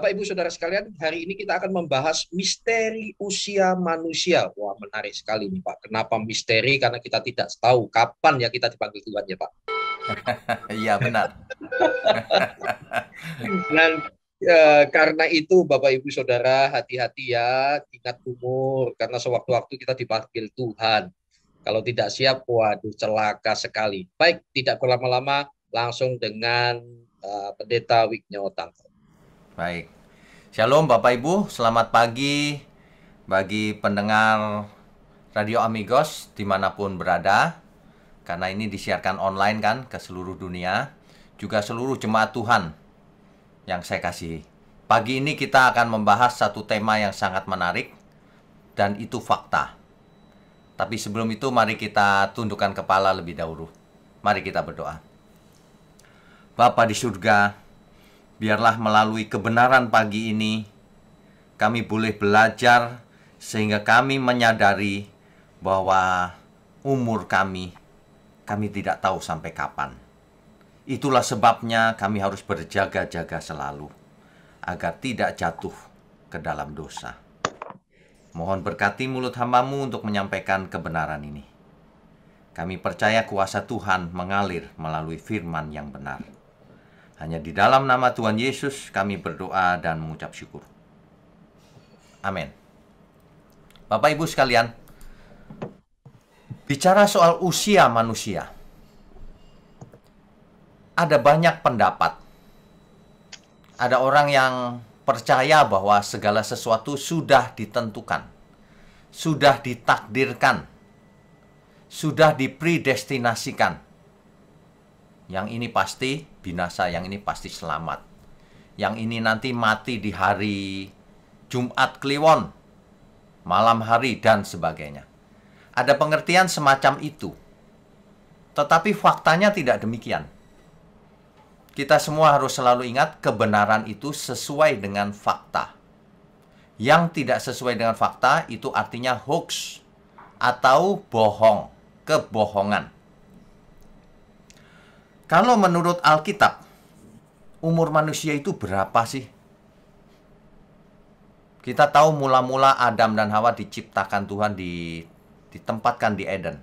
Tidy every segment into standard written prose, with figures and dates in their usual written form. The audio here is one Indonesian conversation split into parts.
Bapak Ibu Saudara sekalian, hari ini kita akan membahas misteri usia manusia. Wah, menarik sekali nih Pak. Kenapa misteri? Karena kita tidak tahu kapan ya kita dipanggil Tuhan ya Pak. Iya benar. Dan karena itu Bapak Ibu Saudara hati-hati ya, ingat umur. Karena sewaktu-waktu kita dipanggil Tuhan. Kalau tidak siap, waduh celaka sekali. Baik, tidak berlama-lama, langsung dengan Pendeta Wignyotan. Baik. Shalom Bapak Ibu, selamat pagi bagi pendengar Radio Amigos dimanapun berada. Karena ini disiarkan online kan ke seluruh dunia. Juga seluruh jemaat Tuhan yang saya kasihi. Pagi ini kita akan membahas satu tema yang sangat menarik. Dan itu fakta. Tapi sebelum itu mari kita tundukkan kepala lebih dahulu. Mari kita berdoa. Bapa di surga, biarlah melalui kebenaran pagi ini kami boleh belajar sehingga kami menyadari bahwa umur kami tidak tahu sampai kapan. Itulah sebabnya kami harus berjaga-jaga selalu agar tidak jatuh ke dalam dosa. Mohon berkati mulut hamba-Mu untuk menyampaikan kebenaran ini. Kami percaya kuasa Tuhan mengalir melalui firman yang benar. Hanya di dalam nama Tuhan Yesus kami berdoa dan mengucap syukur. Amin. Bapak Ibu sekalian, bicara soal usia manusia, ada banyak pendapat. Ada orang yang percaya bahwa segala sesuatu sudah ditentukan, sudah ditakdirkan, sudah dipredestinasikan. Yang ini pasti binasa, yang ini pasti selamat. Yang ini nanti mati di hari Jumat Kliwon, malam hari, dan sebagainya. Ada pengertian semacam itu. Tetapi faktanya tidak demikian. Kita semua harus selalu ingat kebenaran itu sesuai dengan fakta. Yang tidak sesuai dengan fakta itu artinya hoax atau bohong, kebohongan. Kalau menurut Alkitab, umur manusia itu berapa sih? Kita tahu mula-mula Adam dan Hawa diciptakan Tuhan, ditempatkan di Eden.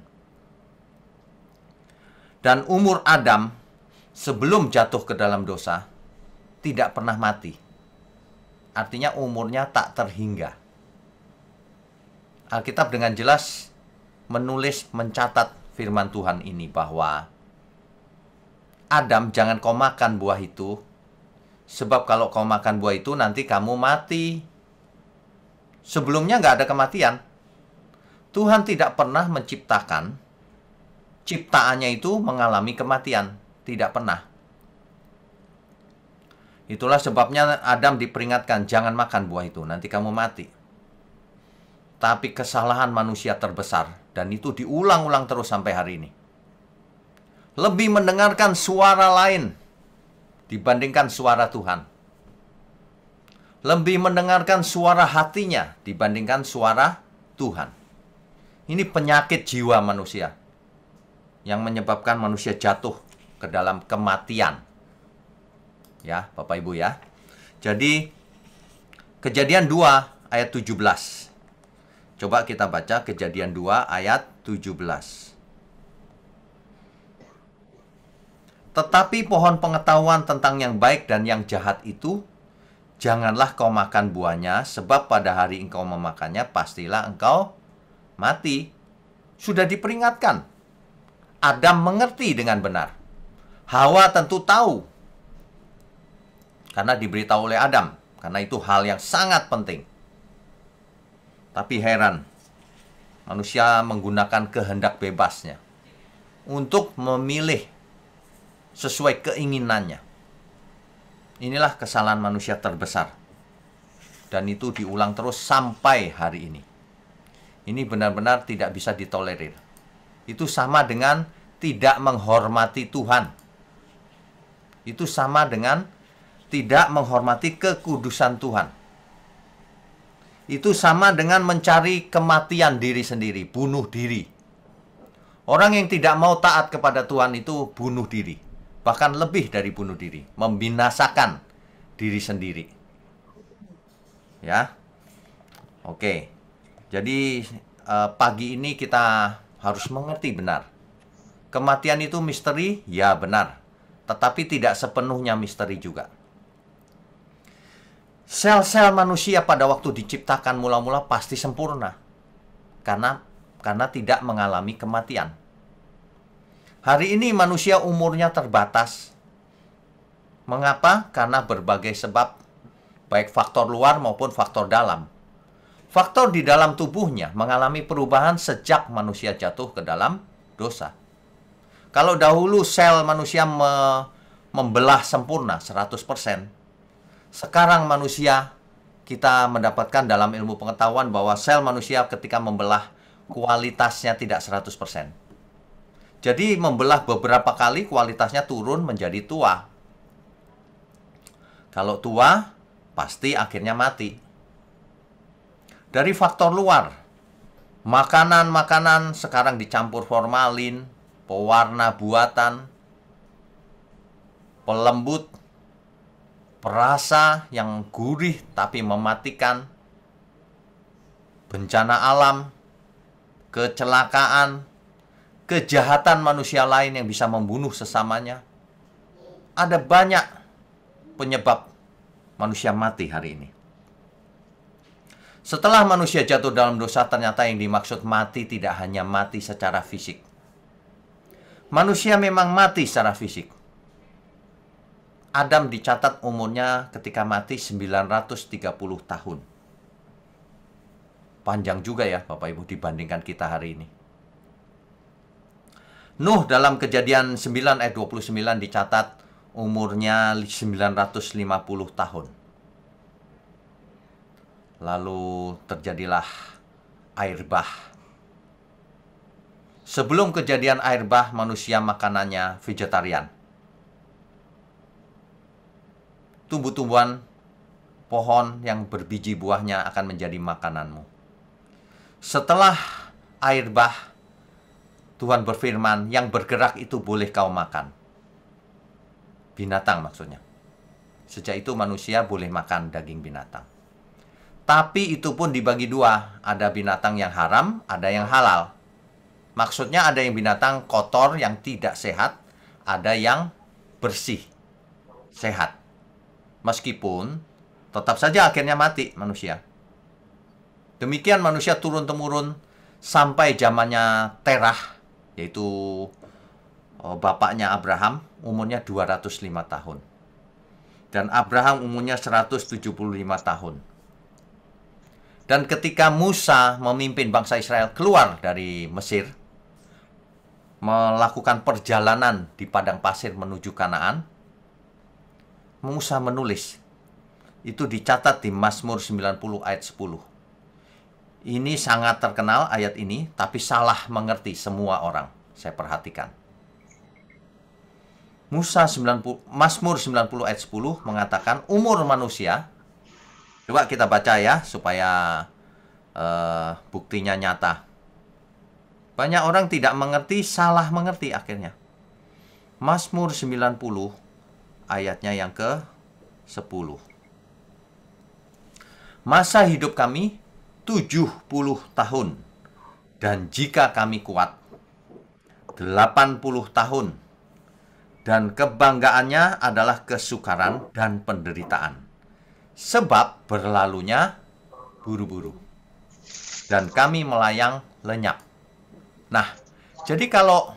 Dan umur Adam sebelum jatuh ke dalam dosa tidak pernah mati. Artinya umurnya tak terhingga. Alkitab dengan jelas mencatat firman Tuhan ini bahwa Adam, jangan kau makan buah itu, sebab kalau kau makan buah itu nanti kamu mati. Sebelumnya nggak ada kematian. Tuhan tidak pernah menciptakan ciptaannya itu mengalami kematian. Tidak pernah. Itulah sebabnya Adam diperingatkan, jangan makan buah itu, nanti kamu mati. Tapi kesalahan manusia terbesar, dan itu diulang-ulang terus sampai hari ini. Lebih mendengarkan suara lain dibandingkan suara Tuhan. Lebih mendengarkan suara hatinya dibandingkan suara Tuhan. Ini penyakit jiwa manusia yang menyebabkan manusia jatuh ke dalam kematian. Ya, Bapak Ibu ya. Jadi Kejadian 2 ayat 17. Coba kita baca Kejadian 2 ayat 17. Tetapi pohon pengetahuan tentang yang baik dan yang jahat itu janganlah kau makan buahnya, sebab pada hari engkau memakannya pastilah engkau mati. Sudah diperingatkan. Adam mengerti dengan benar. Hawa tentu tahu. Karena diberitahu oleh Adam. Karena itu hal yang sangat penting. Tapi heran. Manusia menggunakan kehendak bebasnya untuk memilih sesuai keinginannya. Inilah kesalahan manusia terbesar. Dan itu diulang terus sampai hari ini. Ini benar-benar tidak bisa ditolerir. Itu sama dengan tidak menghormati Tuhan. Itu sama dengan tidak menghormati kekudusan Tuhan. Itu sama dengan mencari kematian diri sendiri, bunuh diri. Orang yang tidak mau taat kepada Tuhan itu bunuh diri. Bahkan lebih dari bunuh diri, membinasakan diri sendiri. Ya. Oke. Jadi pagi ini kita harus mengerti benar. Kematian itu misteri, ya benar. Tetapi tidak sepenuhnya misteri juga. Sel-sel manusia pada waktu diciptakan mula-mula pasti sempurna. Karena tidak mengalami kematian. Hari ini manusia umurnya terbatas. Mengapa? Karena berbagai sebab, baik faktor luar maupun faktor dalam. Faktor di dalam tubuhnya mengalami perubahan sejak manusia jatuh ke dalam dosa. Kalau dahulu sel manusia membelah sempurna 100%, sekarang manusia kita mendapatkan dalam ilmu pengetahuan bahwa sel manusia ketika membelah kualitasnya tidak 100%. Jadi membelah beberapa kali kualitasnya turun menjadi tua. Kalau tua, pasti akhirnya mati. Dari faktor luar, makanan-makanan sekarang dicampur formalin, pewarna buatan, pelembut, perasa yang gurih tapi mematikan, bencana alam, kecelakaan, kejahatan manusia lain yang bisa membunuh sesamanya. Ada banyak penyebab manusia mati hari ini. Setelah manusia jatuh dalam dosa, ternyata yang dimaksud mati tidak hanya mati secara fisik. Manusia memang mati secara fisik. Adam dicatat umurnya ketika mati 930 tahun. Panjang juga ya Bapak Ibu dibandingkan kita hari ini. Nuh dalam Kejadian 9 ayat 29 dicatat umurnya 950 tahun. Lalu terjadilah air bah. Sebelum kejadian air bah, manusia makanannya vegetarian. Tumbuh-tumbuhan, pohon yang berbiji buahnya akan menjadi makananmu. Setelah air bah, Tuhan berfirman, yang bergerak itu boleh kau makan. Binatang maksudnya. Sejak itu manusia boleh makan daging binatang. Tapi itu pun dibagi dua. Ada binatang yang haram, ada yang halal. Maksudnya ada yang binatang kotor yang tidak sehat, ada yang bersih, sehat. Meskipun tetap saja akhirnya mati manusia. Demikian manusia turun-temurun sampai zamannya Terah, yaitu bapaknya Abraham, umurnya 205 tahun. Dan Abraham umurnya 175 tahun. Dan ketika Musa memimpin bangsa Israel keluar dari Mesir, melakukan perjalanan di padang pasir menuju Kanaan, Musa menulis. Itu dicatat di Mazmur 90 ayat 10. Ini sangat terkenal ayat ini, tapi salah mengerti semua orang. Saya perhatikan. Mazmur 90 ayat 10 mengatakan umur manusia. Coba kita baca ya, supaya buktinya nyata. Banyak orang tidak mengerti, salah mengerti akhirnya. Mazmur 90 ayatnya yang ke-10. Masa hidup kami 70 tahun. Dan jika kami kuat, 80 tahun. Dan kebanggaannya adalah kesukaran dan penderitaan. Sebab berlalunya buru-buru. Dan kami melayang lenyap. Nah, jadi kalau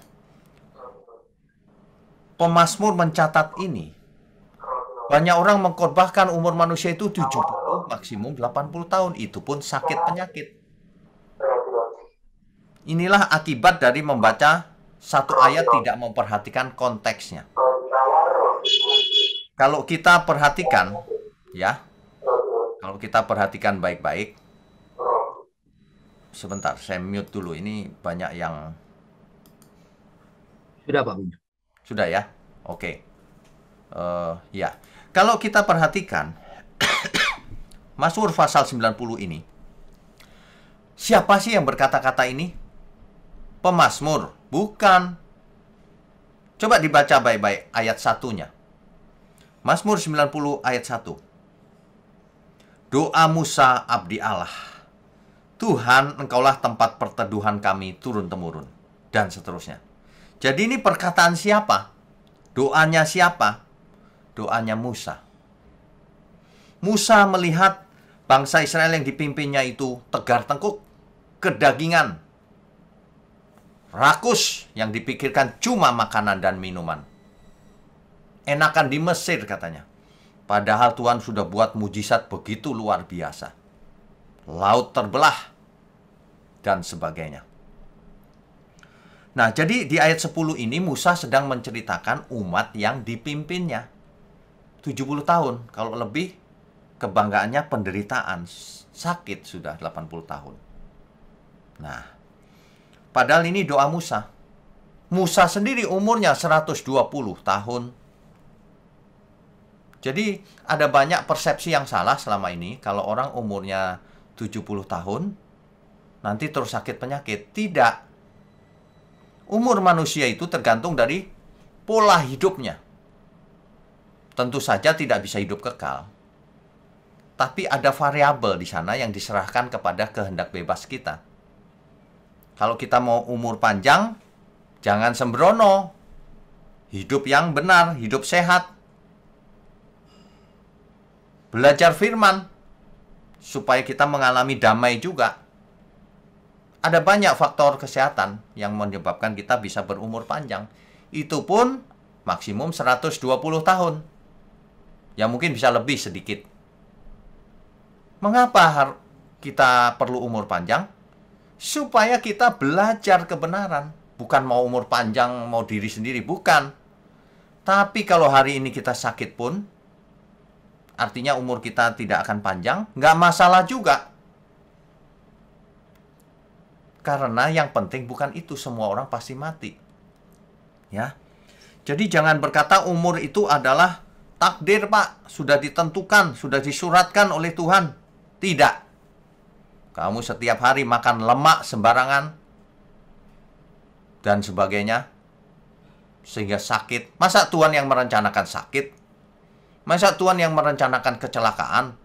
pemazmur mencatat ini, banyak orang mengkhotbahkan umur manusia itu 70, maksimum 80 tahun. Itu pun sakit penyakit. Inilah akibat dari membaca satu ayat tidak memperhatikan konteksnya. Kalau kita perhatikan, ya, kalau kita perhatikan baik-baik, sebentar, saya mute dulu. Ini banyak yang... Sudah Pak. Sudah ya? Oke. Ya. Kalau kita perhatikan, Mazmur pasal 90 ini, siapa sih yang berkata-kata ini? Pemazmur? Bukan. Coba dibaca baik-baik ayat satunya. Mazmur 90 ayat 1. Doa Musa abdi Allah. Tuhan, engkaulah tempat perteduhan kami turun-temurun. Dan seterusnya. Jadi ini perkataan siapa? Doanya siapa? Doanya Musa. Musa melihat bangsa Israel yang dipimpinnya itu tegar tengkuk, kedagingan, rakus, yang dipikirkan cuma makanan dan minuman. Enakan di Mesir katanya. Padahal Tuhan sudah buat mujizat begitu luar biasa. Laut terbelah, dan sebagainya. Nah, jadi di ayat 10 ini Musa sedang menceritakan umat yang dipimpinnya. 70 tahun, kalau lebih kebanggaannya penderitaan, sakit sudah 80 tahun. Nah, padahal ini doa Musa. Musa sendiri umurnya 120 tahun. Jadi ada banyak persepsi yang salah selama ini. Kalau orang umurnya 70 tahun, nanti terus sakit penyakit. Tidak. Umur manusia itu tergantung dari pola hidupnya. Tentu saja tidak bisa hidup kekal. Tapi ada variabel di sana yang diserahkan kepada kehendak bebas kita. Kalau kita mau umur panjang, jangan sembrono. Hidup yang benar, hidup sehat. Belajar firman, supaya kita mengalami damai juga. Ada banyak faktor kesehatan yang menyebabkan kita bisa berumur panjang. Itu pun maksimum 120 tahun. Ya mungkin bisa lebih sedikit. Mengapa kita perlu umur panjang? Supaya kita belajar kebenaran. Bukan mau umur panjang, mau diri sendiri. Bukan. Tapi kalau hari ini kita sakit pun, artinya umur kita tidak akan panjang, nggak masalah juga. Karena yang penting bukan itu, semua orang pasti mati. Ya. Jadi jangan berkata umur itu adalah takdir, Pak. Sudah ditentukan, sudah disuratkan oleh Tuhan. Tidak. Kamu setiap hari makan lemak sembarangan dan sebagainya, sehingga sakit. Masa Tuhan yang merencanakan sakit? Masa Tuhan yang merencanakan kecelakaan?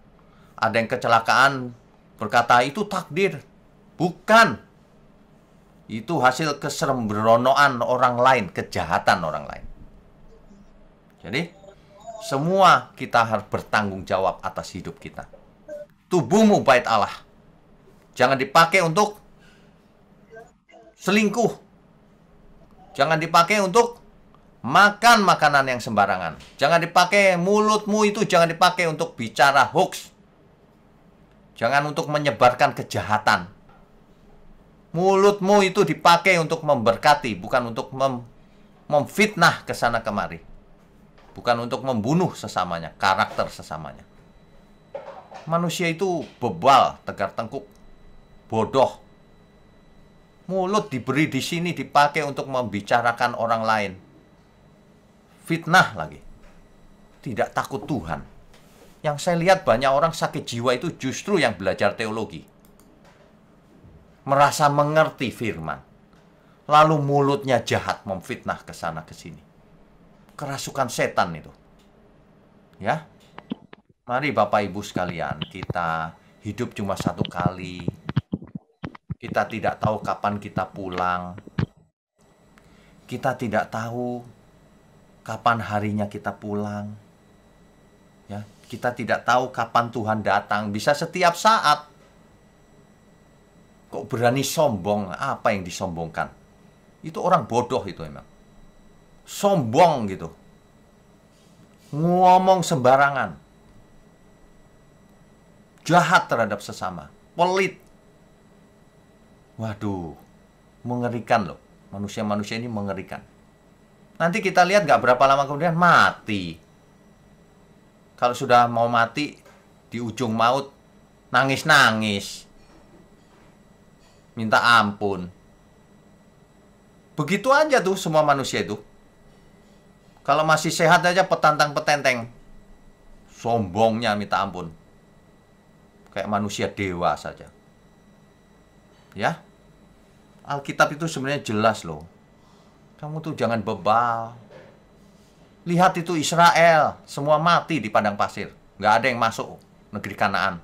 Ada yang kecelakaan berkata itu takdir. Bukan. Itu hasil kesembronoan orang lain, kejahatan orang lain. Jadi, semua kita harus bertanggung jawab atas hidup kita. Tubuhmu bait Allah. Jangan dipakai untuk selingkuh. Jangan dipakai untuk makan makanan yang sembarangan. Jangan dipakai mulutmu itu, jangan dipakai untuk bicara hoax. Jangan untuk menyebarkan kejahatan. Mulutmu itu dipakai untuk memberkati, bukan untuk memfitnah ke sana kemari. Bukan untuk membunuh sesamanya, karakter sesamanya. Manusia itu bebal, tegar tengkuk, bodoh. Mulut diberi di sini dipakai untuk membicarakan orang lain. Fitnah lagi. Tidak takut Tuhan. Yang saya lihat banyak orang sakit jiwa itu justru yang belajar teologi. Merasa mengerti firman. Lalu mulutnya jahat memfitnah ke sana ke sini. Kerasukan setan itu. Ya. Mari Bapak Ibu sekalian, kita hidup cuma satu kali. Kita tidak tahu kapan kita pulang. Kita tidak tahu kapan harinya kita pulang. Ya, kita tidak tahu kapan Tuhan datang. Bisa setiap saat. Kok berani sombong? Apa yang disombongkan? Itu orang bodoh itu emang. Sombong gitu. Ngomong sembarangan. Jahat terhadap sesama. Pelit. Waduh, mengerikan loh. Manusia-manusia ini mengerikan. Nanti kita lihat gak berapa lama kemudian mati. Kalau sudah mau mati, di ujung maut, nangis-nangis. Minta ampun. Begitu aja tuh semua manusia itu. Kalau masih sehat aja petantang-petenteng. Sombongnya minta ampun. Kayak manusia dewa saja. Ya. Alkitab itu sebenarnya jelas loh. Kamu tuh jangan bebal. Lihat itu Israel. Semua mati di padang pasir. Nggak ada yang masuk negeri Kanaan.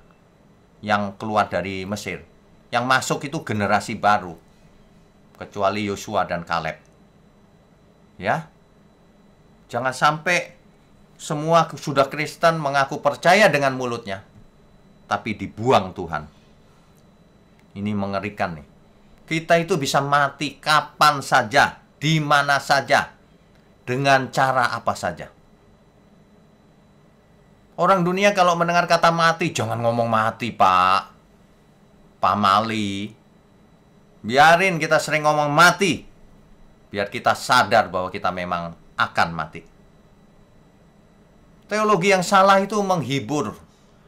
yang keluar dari Mesir. Yang masuk itu generasi baru, kecuali Yosua dan Kaleb. Ya, jangan sampai semua sudah Kristen mengaku percaya dengan mulutnya, tapi dibuang Tuhan. Ini mengerikan nih. Kita itu bisa mati kapan saja, di mana saja, dengan cara apa saja. Orang dunia kalau mendengar kata mati, jangan ngomong mati, Pak. Pamali. Biarin kita sering ngomong mati, biar kita sadar bahwa kita memang akan mati. Teologi yang salah itu menghibur,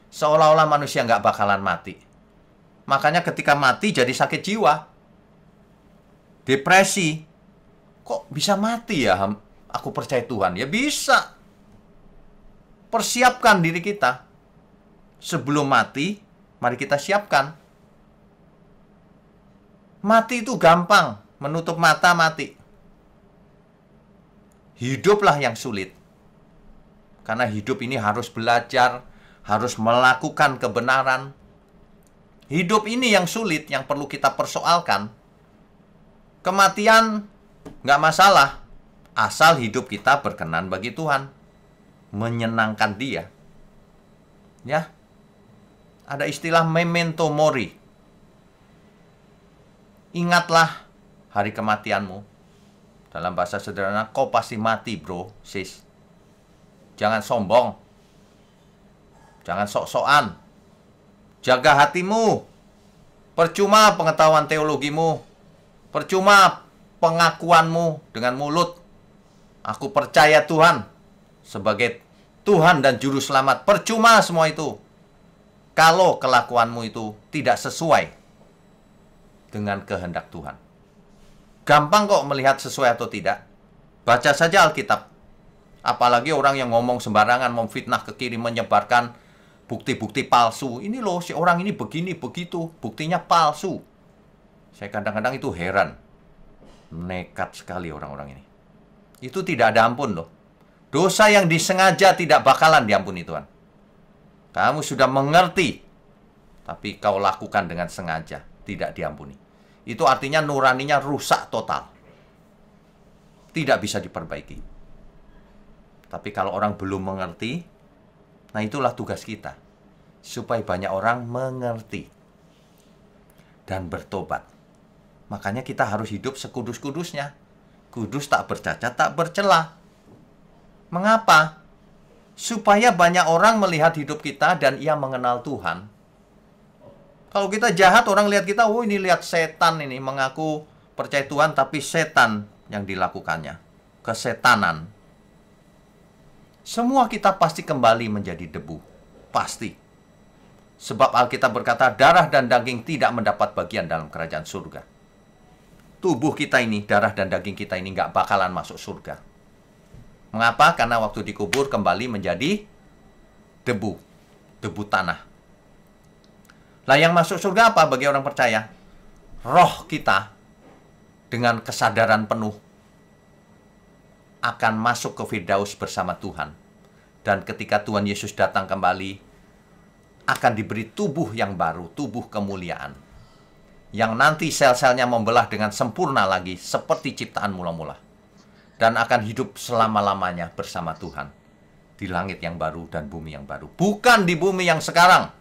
seolah-olah manusia nggak bakalan mati. Makanya ketika mati jadi sakit jiwa, depresi. Kok bisa mati ya? Aku percaya Tuhan. Ya bisa. Persiapkan diri kita. Sebelum mati, mari kita siapkan. Mati itu gampang, menutup mata mati. Hiduplah yang sulit. Karena hidup ini harus belajar, harus melakukan kebenaran. Hidup ini yang sulit, yang perlu kita persoalkan. Kematian nggak masalah, asal hidup kita berkenan bagi Tuhan, menyenangkan Dia. Ya, ada istilah memento mori. Ingatlah hari kematianmu. Dalam bahasa sederhana, kau pasti mati, bro, sis. Jangan sombong. Jangan sok-sokan. Jaga hatimu. Percuma pengetahuan teologimu. Percuma pengakuanmu dengan mulut. Aku percaya Tuhan sebagai Tuhan dan Juru Selamat. Percuma semua itu, kalau kelakuanmu itu tidak sesuai dengan kehendak Tuhan. Gampang kok melihat sesuai atau tidak. Baca saja Alkitab. Apalagi orang yang ngomong sembarangan, memfitnah ke kiri, menyebarkan bukti-bukti palsu. Ini loh, si orang ini begini, begitu. Buktinya palsu. Saya kadang-kadang itu heran. Nekat sekali orang-orang ini. Itu tidak ada ampun loh. Dosa yang disengaja tidak bakalan diampuni Tuhan. Kamu sudah mengerti, tapi kau lakukan dengan sengaja, tidak diampuni. Itu artinya nuraninya rusak total. Tidak bisa diperbaiki. Tapi kalau orang belum mengerti, nah itulah tugas kita. Supaya banyak orang mengerti dan bertobat. Makanya kita harus hidup sekudus-kudusnya. Kudus tak bercacat, tak bercela. Mengapa? Supaya banyak orang melihat hidup kita dan ia mengenal Tuhan. Kalau kita jahat, orang lihat kita, oh ini lihat setan ini, mengaku percaya Tuhan, tapi setan yang dilakukannya. Kesetanan. Semua kita pasti kembali menjadi debu. Pasti. Sebab Alkitab berkata, darah dan daging tidak mendapat bagian dalam kerajaan surga. Tubuh kita ini, darah dan daging kita ini nggak bakalan masuk surga. Mengapa? Karena waktu dikubur kembali menjadi debu. Debu tanah. Lah yang masuk surga apa bagi orang percaya? Roh kita dengan kesadaran penuh akan masuk ke Firdaus bersama Tuhan. Dan ketika Tuhan Yesus datang kembali, akan diberi tubuh yang baru, tubuh kemuliaan. Yang nanti sel-selnya membelah dengan sempurna lagi seperti ciptaan mula-mula. Dan akan hidup selama-lamanya bersama Tuhan. Di langit yang baru dan bumi yang baru. Bukan di bumi yang sekarang.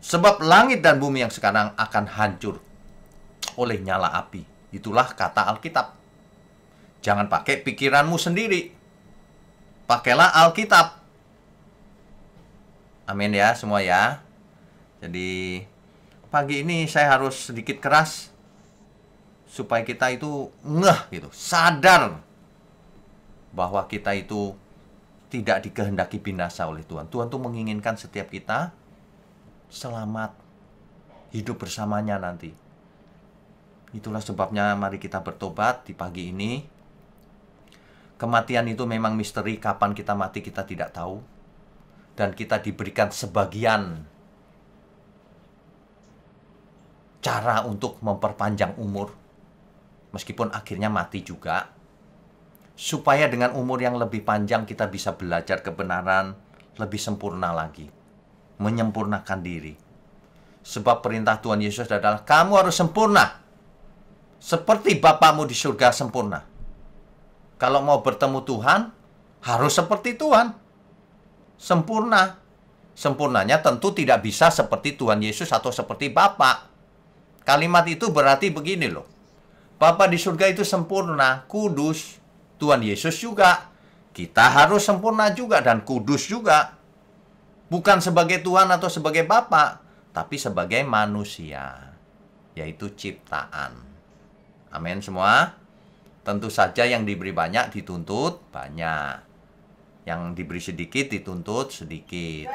Sebab langit dan bumi yang sekarang akan hancur oleh nyala api. Itulah kata Alkitab. Jangan pakai pikiranmu sendiri. Pakailah Alkitab. Amin ya semua ya. Jadi pagi ini saya harus sedikit keras. Supaya kita itu ngeh gitu. Sadar bahwa kita itu tidak dikehendaki binasa oleh Tuhan. Tuhan tuh menginginkan setiap kita selamat, hidup bersamanya nanti. Itulah sebabnya mari kita bertobat di pagi ini. Kematian itu memang misteri, kapan kita mati kita tidak tahu. Dan kita diberikan sebagian cara untuk memperpanjang umur. Meskipun akhirnya mati juga. Supaya dengan umur yang lebih panjang kita bisa belajar kebenaran lebih sempurna lagi. menyempurnakan diri. Sebab perintah Tuhan Yesus adalah kamu harus sempurna seperti Bapamu di surga sempurna. Kalau mau bertemu Tuhan, harus seperti Tuhan. Sempurna. Sempurnanya tentu tidak bisa seperti Tuhan Yesus atau seperti Bapa. Kalimat itu berarti begini loh. Bapa di surga itu sempurna, kudus. Tuhan Yesus juga. Kita harus sempurna juga dan kudus juga. Bukan sebagai Tuhan atau sebagai Bapa, tapi sebagai manusia, yaitu ciptaan. Amin semua. Tentu saja yang diberi banyak dituntut banyak. Yang diberi sedikit dituntut sedikit.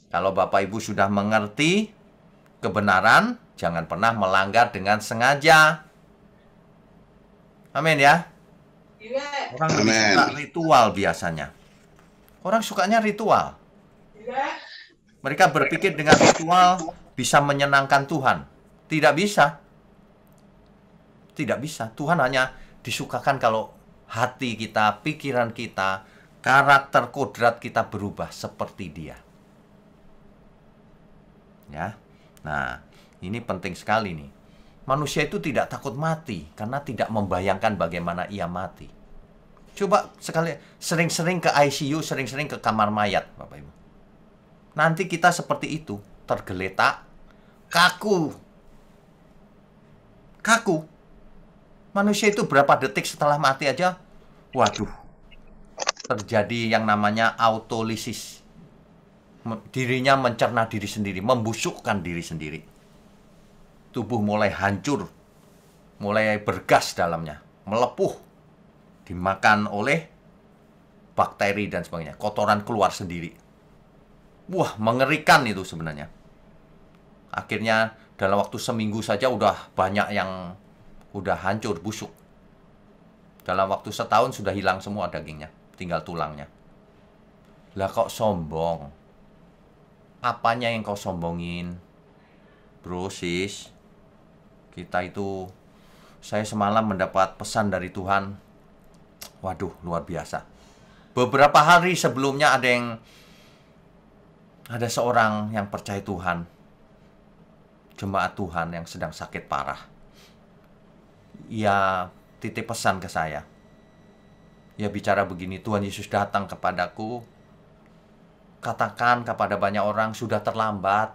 Kalau Bapak Ibu sudah mengerti kebenaran, jangan pernah melanggar dengan sengaja. Amin ya. Orang suka ritual biasanya. Orang sukanya ritual. Mereka berpikir dengan ritual bisa menyenangkan Tuhan. Tidak bisa. Tidak bisa. Tuhan hanya disukakan kalau hati kita, pikiran kita, karakter kodrat kita berubah seperti Dia. Ya. Nah, ini penting sekali nih. Manusia itu tidak takut mati karena tidak membayangkan bagaimana ia mati. Coba sekali sering-sering ke ICU, sering-sering ke kamar mayat, Bapak Ibu. Nanti kita seperti itu, tergeletak, kaku. Kaku. Manusia itu berapa detik setelah mati aja, waduh, terjadi yang namanya autolisis. Dirinya mencerna diri sendiri, membusukkan diri sendiri. Tubuh mulai hancur, mulai bergas dalamnya, melepuh, dimakan oleh bakteri dan sebagainya. Kotoran keluar sendiri. Wah, mengerikan itu sebenarnya. Akhirnya dalam waktu seminggu saja udah banyak yang udah hancur, busuk. Dalam waktu setahun sudah hilang semua dagingnya, tinggal tulangnya. Lah kok sombong? Apanya yang kau sombongin? Bro, sis, kita itu, saya semalam mendapat pesan dari Tuhan. Waduh, luar biasa. Beberapa hari sebelumnya ada seorang yang percaya Tuhan, jemaat Tuhan yang sedang sakit parah. Ia titip pesan ke saya. Ia bicara begini, Tuhan Yesus datang kepadaku, katakan kepada banyak orang, sudah terlambat.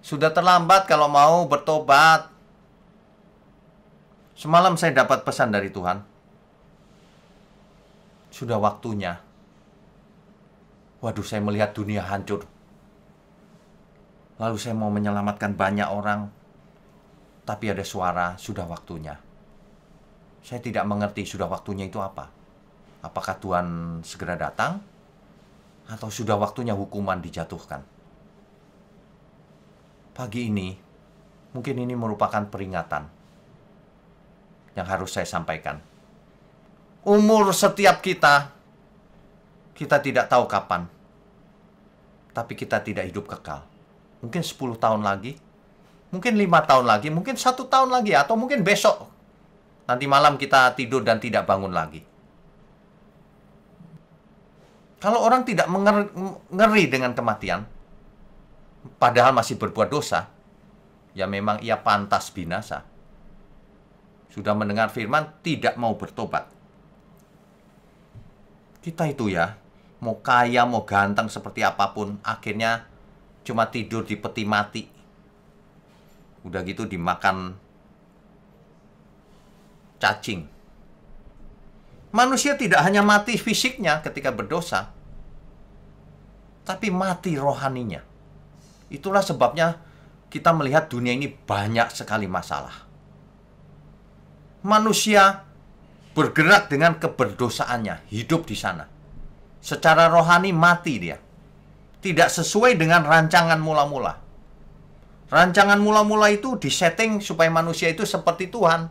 Sudah terlambat kalau mau bertobat. Semalam saya dapat pesan dari Tuhan. Sudah waktunya. Waduh, saya melihat dunia hancur. Lalu saya mau menyelamatkan banyak orang. Tapi ada suara, sudah waktunya. Saya tidak mengerti sudah waktunya itu apa. Apakah Tuhan segera datang? Atau sudah waktunya hukuman dijatuhkan? Pagi ini, mungkin ini merupakan peringatan yang harus saya sampaikan. Umur setiap kita tidak tahu kapan. Tapi kita tidak hidup kekal. Mungkin 10 tahun lagi, mungkin 5 tahun lagi, mungkin 1 tahun lagi, atau mungkin besok. Nanti malam kita tidur dan tidak bangun lagi. Kalau orang tidak ngeri dengan kematian, padahal masih berbuat dosa, ya memang ia pantas binasa. Sudah mendengar firman, tidak mau bertobat. Kita itu ya, mau kaya, mau ganteng seperti apapun, akhirnya cuma tidur di peti mati. Udah gitu dimakan cacing. Manusia tidak hanya mati fisiknya ketika berdosa, tapi mati rohaninya. Itulah sebabnya kita melihat dunia ini banyak sekali masalah. Manusia bergerak dengan keberdosaannya, hidup di sana. Secara rohani mati dia. Tidak sesuai dengan rancangan mula-mula. Rancangan mula-mula itu disetting supaya manusia itu seperti Tuhan.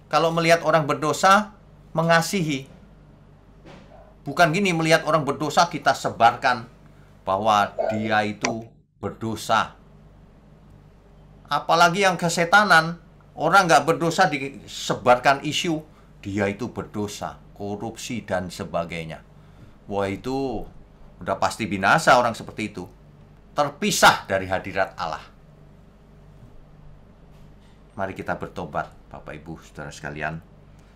Kalau melihat orang berdosa, mengasihi. Bukan gini, melihat orang berdosa kita sebarkan bahwa dia itu berdosa. Apalagi yang kesetanan, orang nggak berdosa disebarkan isu, dia itu berdosa, korupsi dan sebagainya. Wah, itu udah pasti binasa orang seperti itu. terpisah dari hadirat Allah. Mari kita bertobat, Bapak Ibu, saudara sekalian,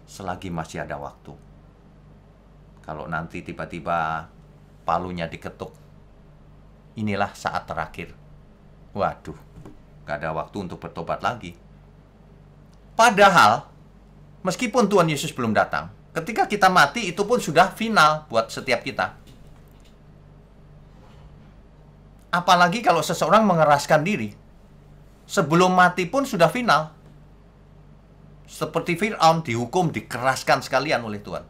selagi masih ada waktu. Kalau nanti tiba-tiba palunya diketuk, inilah saat terakhir. Waduh, gak ada waktu untuk bertobat lagi. Padahal, meskipun Tuhan Yesus belum datang, ketika kita mati itu pun sudah final buat setiap kita. Apalagi kalau seseorang mengeraskan diri. Sebelum mati pun sudah final. Seperti Fir'aun dihukum, dikeraskan sekalian oleh Tuhan.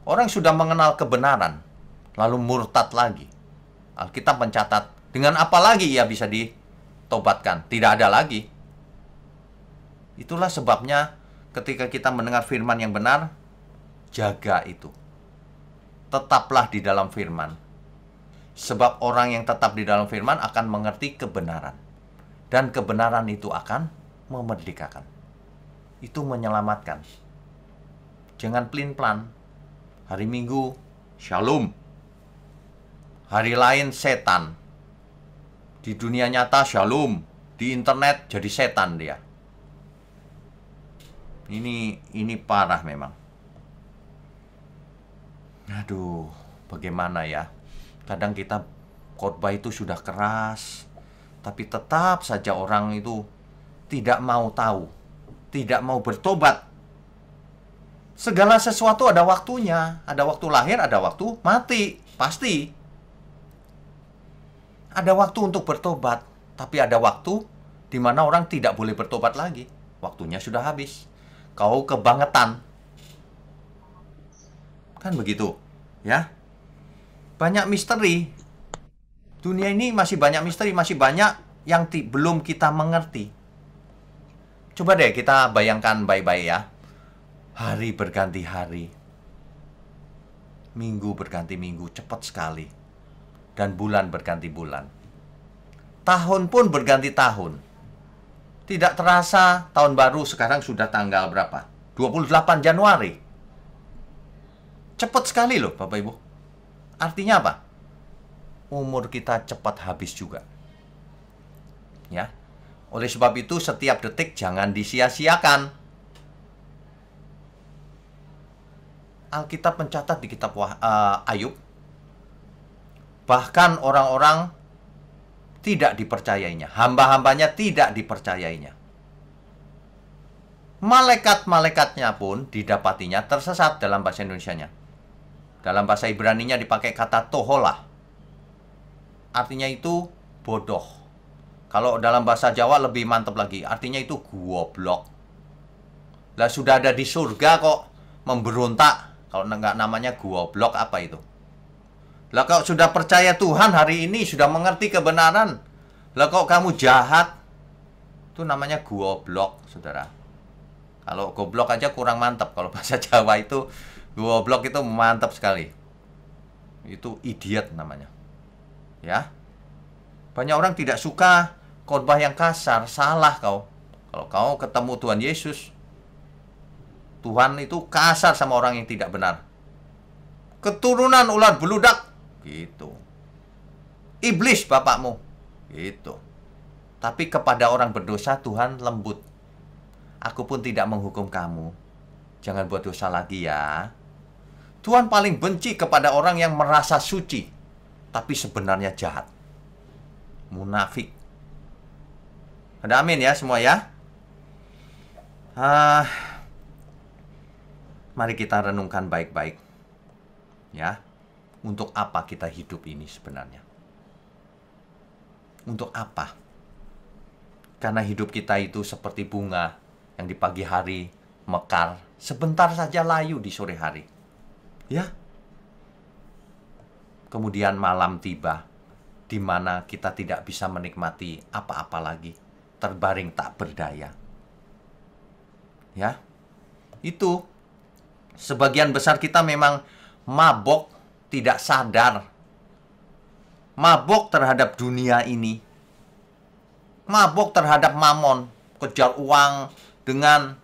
Orang sudah mengenal kebenaran, lalu murtad lagi. Alkitab mencatat, dengan apa lagi ia bisa ditobatkan? Tidak ada lagi. Itulah sebabnya ketika kita mendengar firman yang benar, jaga itu. Tetaplah di dalam firman. Sebab orang yang tetap di dalam firman akan mengerti kebenaran. Dan kebenaran itu akan memerdekakan. Itu menyelamatkan. Jangan pelin-pelan. Hari Minggu, shalom. Hari lain, setan. Di dunia nyata, shalom. Di internet, jadi setan dia. Ini parah memang. Aduh, bagaimana ya? Kadang kita khotbah itu sudah keras, tapi tetap saja orang itu tidak mau tahu, tidak mau bertobat. Segala sesuatu ada waktunya. Ada waktu lahir, ada waktu mati. Pasti. Ada waktu untuk bertobat. Tapi ada waktu di mana orang tidak boleh bertobat lagi. Waktunya sudah habis. Kau kebangetan. Kan begitu. Ya. Banyak misteri. Dunia ini masih banyak misteri. Masih banyak yang belum kita mengerti. Coba deh kita bayangkan baik-baik ya. Hari berganti hari. Minggu berganti minggu. Cepat sekali. Dan bulan berganti bulan. Tahun pun berganti tahun. Tidak terasa tahun baru sekarang sudah tanggal berapa? 28 Januari. Cepat sekali loh Bapak Ibu. Artinya apa? Umur kita cepat habis juga. Ya. Oleh sebab itu setiap detik jangan disia-siakan. Alkitab mencatat di kitab Ayub, bahkan orang-orang tidak dipercayainya, hamba-hambanya tidak dipercayainya. Malaikat-malaikatnya pun didapatinya tersesat dalam bahasa Indonesianya. Dalam bahasa Ibraninya dipakai kata toholah. Artinya itu bodoh. Kalau dalam bahasa Jawa lebih mantap lagi, artinya itu goblok. Lah sudah ada di surga kok memberontak. Kalau nggak namanya goblok apa itu? Lah kalau sudah percaya Tuhan hari ini, sudah mengerti kebenaran, lah kok kamu jahat? Itu namanya goblok, saudara. Kalau goblok aja kurang mantap. Kalau bahasa Jawa itu, goblok itu mantap sekali. Itu idiot namanya. Ya. Banyak orang tidak suka khotbah yang kasar. Salah kau. Kalau kau ketemu Tuhan Yesus, Tuhan itu kasar sama orang yang tidak benar. Keturunan ular beludak. Gitu. Iblis bapakmu. Gitu. Tapi kepada orang berdosa Tuhan lembut. Aku pun tidak menghukum kamu. Jangan buat dosa lagi ya. Tuhan paling benci kepada orang yang merasa suci, tapi sebenarnya jahat. Munafik. Ada amin ya semua ya. Mari kita renungkan baik-baik. Ya. Untuk apa kita hidup ini sebenarnya? Untuk apa? Karena hidup kita itu seperti bunga yang di pagi hari mekar, sebentar saja layu di sore hari. Ya. Kemudian malam tiba, di mana kita tidak bisa menikmati apa-apa lagi, terbaring tak berdaya. Ya. Itu sebagian besar kita memang mabok, tidak sadar. Mabok terhadap dunia ini. Mabok terhadap mamon, kejar uang dengan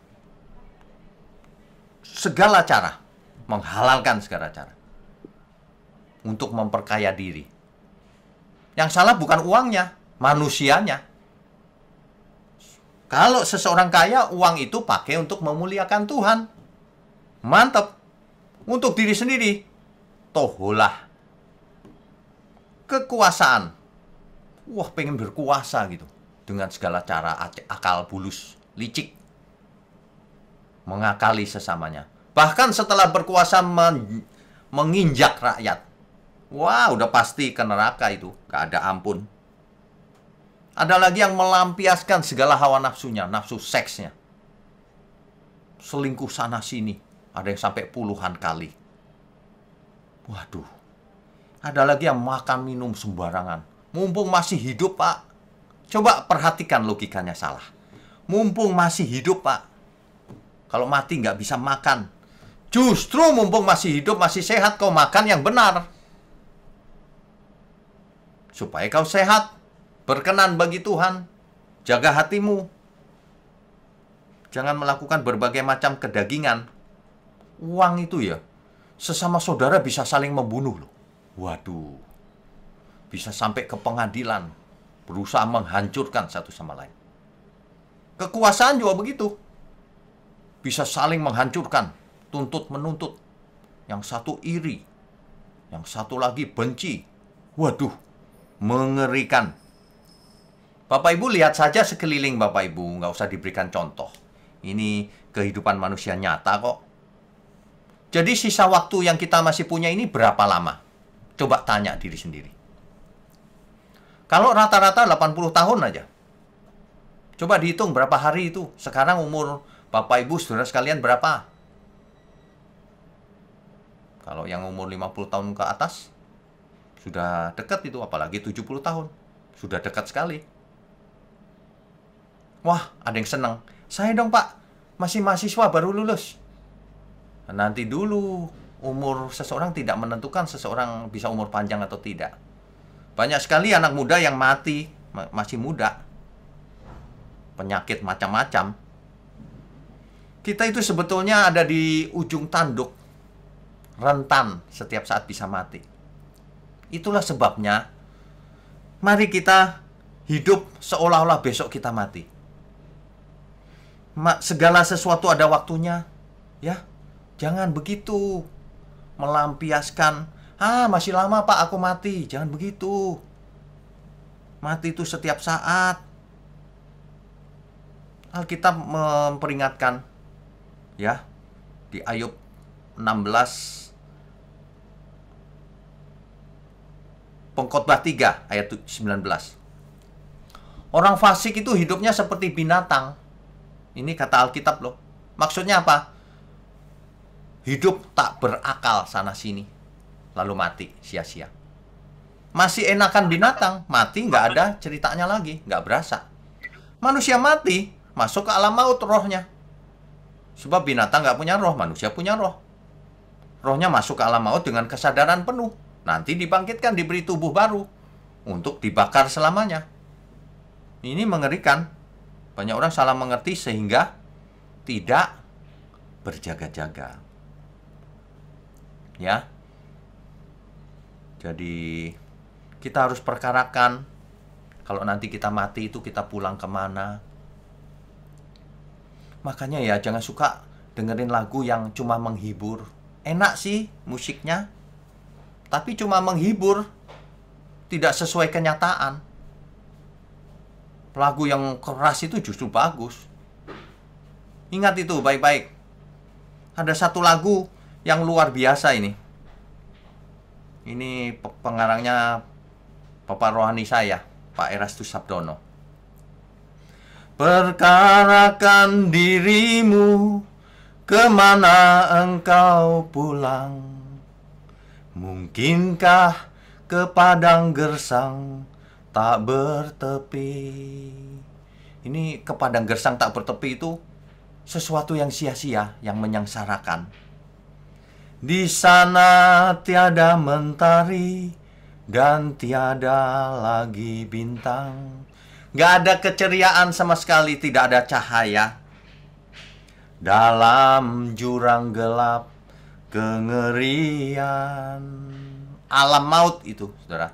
segala cara, menghalalkan segala cara untuk memperkaya diri. Yang salah bukan uangnya, manusianya. Kalau seseorang kaya, uang itu pakai untuk memuliakan Tuhan. Mantap. Untuk diri sendiri, tohulah. Kekuasaan. Wah, pengen berkuasa gitu. Dengan segala cara, akal bulus, licik. Mengakali sesamanya. Bahkan setelah berkuasa menginjak rakyat. Wah, udah pasti ke neraka itu. Gak ada ampun. Ada lagi yang melampiaskan segala hawa nafsunya, nafsu seksnya. Selingkuh sana sini. Ada yang sampai puluhan kali. Waduh. Ada lagi yang makan minum sembarangan. Mumpung masih hidup, Pak. Coba perhatikan logikanya salah. Mumpung masih hidup, Pak. Kalau mati nggak bisa makan. Justru mumpung masih hidup, masih sehat, kau makan yang benar. Supaya kau sehat. Berkenan bagi Tuhan. Jaga hatimu. Jangan melakukan berbagai macam kedagingan. Uang itu ya, sesama saudara bisa saling membunuh loh. Waduh. Bisa sampai ke pengadilan. Berusaha menghancurkan satu sama lain. Kekuasaan juga begitu. Bisa saling menghancurkan. Tuntut-menuntut. Yang satu iri. Yang satu lagi benci. Waduh. Mengerikan. Bapak Ibu lihat saja sekeliling Bapak Ibu. Nggak usah diberikan contoh. Ini kehidupan manusia nyata kok. Jadi sisa waktu yang kita masih punya ini berapa lama? Coba tanya diri sendiri. Kalau rata-rata 80 tahun aja. Coba dihitung berapa hari itu. Sekarang umur Bapak Ibu saudara sekalian berapa? Kalau yang umur 50 tahun ke atas, sudah dekat itu. Apalagi 70 tahun. Sudah dekat sekali. Wah, ada yang senang. Saya dong Pak, masih mahasiswa baru lulus. Nanti dulu, umur seseorang tidak menentukan seseorang bisa umur panjang atau tidak. Banyak sekali anak muda yang mati masih muda. Penyakit macam-macam. Kita itu sebetulnya ada di ujung tanduk. Rentan setiap saat bisa mati. Itulah sebabnya, mari kita hidup seolah-olah besok kita mati. Segala sesuatu ada waktunya. Ya. Jangan begitu melampiaskan, masih lama Pak aku mati. Jangan begitu. Mati itu setiap saat. Alkitab memperingatkan ya di Ayub 16 Pengkhotbah 3 ayat 19. Orang fasik itu hidupnya seperti binatang. Ini kata Alkitab loh. Maksudnya apa? Hidup tak berakal sana-sini. Lalu mati, sia-sia. Masih enakan binatang. Mati nggak ada ceritanya lagi. Nggak berasa. Manusia mati, masuk ke alam maut rohnya. Sebab binatang nggak punya roh, manusia punya roh. Rohnya masuk ke alam maut dengan kesadaran penuh. Nanti dibangkitkan, diberi tubuh baru. Untuk dibakar selamanya. Ini mengerikan. Banyak orang salah mengerti sehingga tidak berjaga-jaga. Ya. Jadi kita harus perkarakan kalau nanti kita mati itu kita pulang kemana. Makanya ya jangan suka dengerin lagu yang cuma menghibur. Enak sih musiknya, tapi cuma menghibur, tidak sesuai kenyataan. Lagu yang keras itu justru bagus. Ingat itu baik-baik. Ada satu lagu yang luar biasa ini. Ini pengarangnya Bapak rohani saya, Pak Erastus Sabdono. Perkarakan dirimu, kemana engkau pulang? Mungkinkah ke padang gersang tak bertepi? Ini ke padang gersang tak bertepi itu sesuatu yang sia-sia, yang menyengsarakan. Di sana tiada mentari dan tiada lagi bintang. Gak ada keceriaan sama sekali, tidak ada cahaya. Dalam jurang gelap kengerian. Alam maut itu, saudara.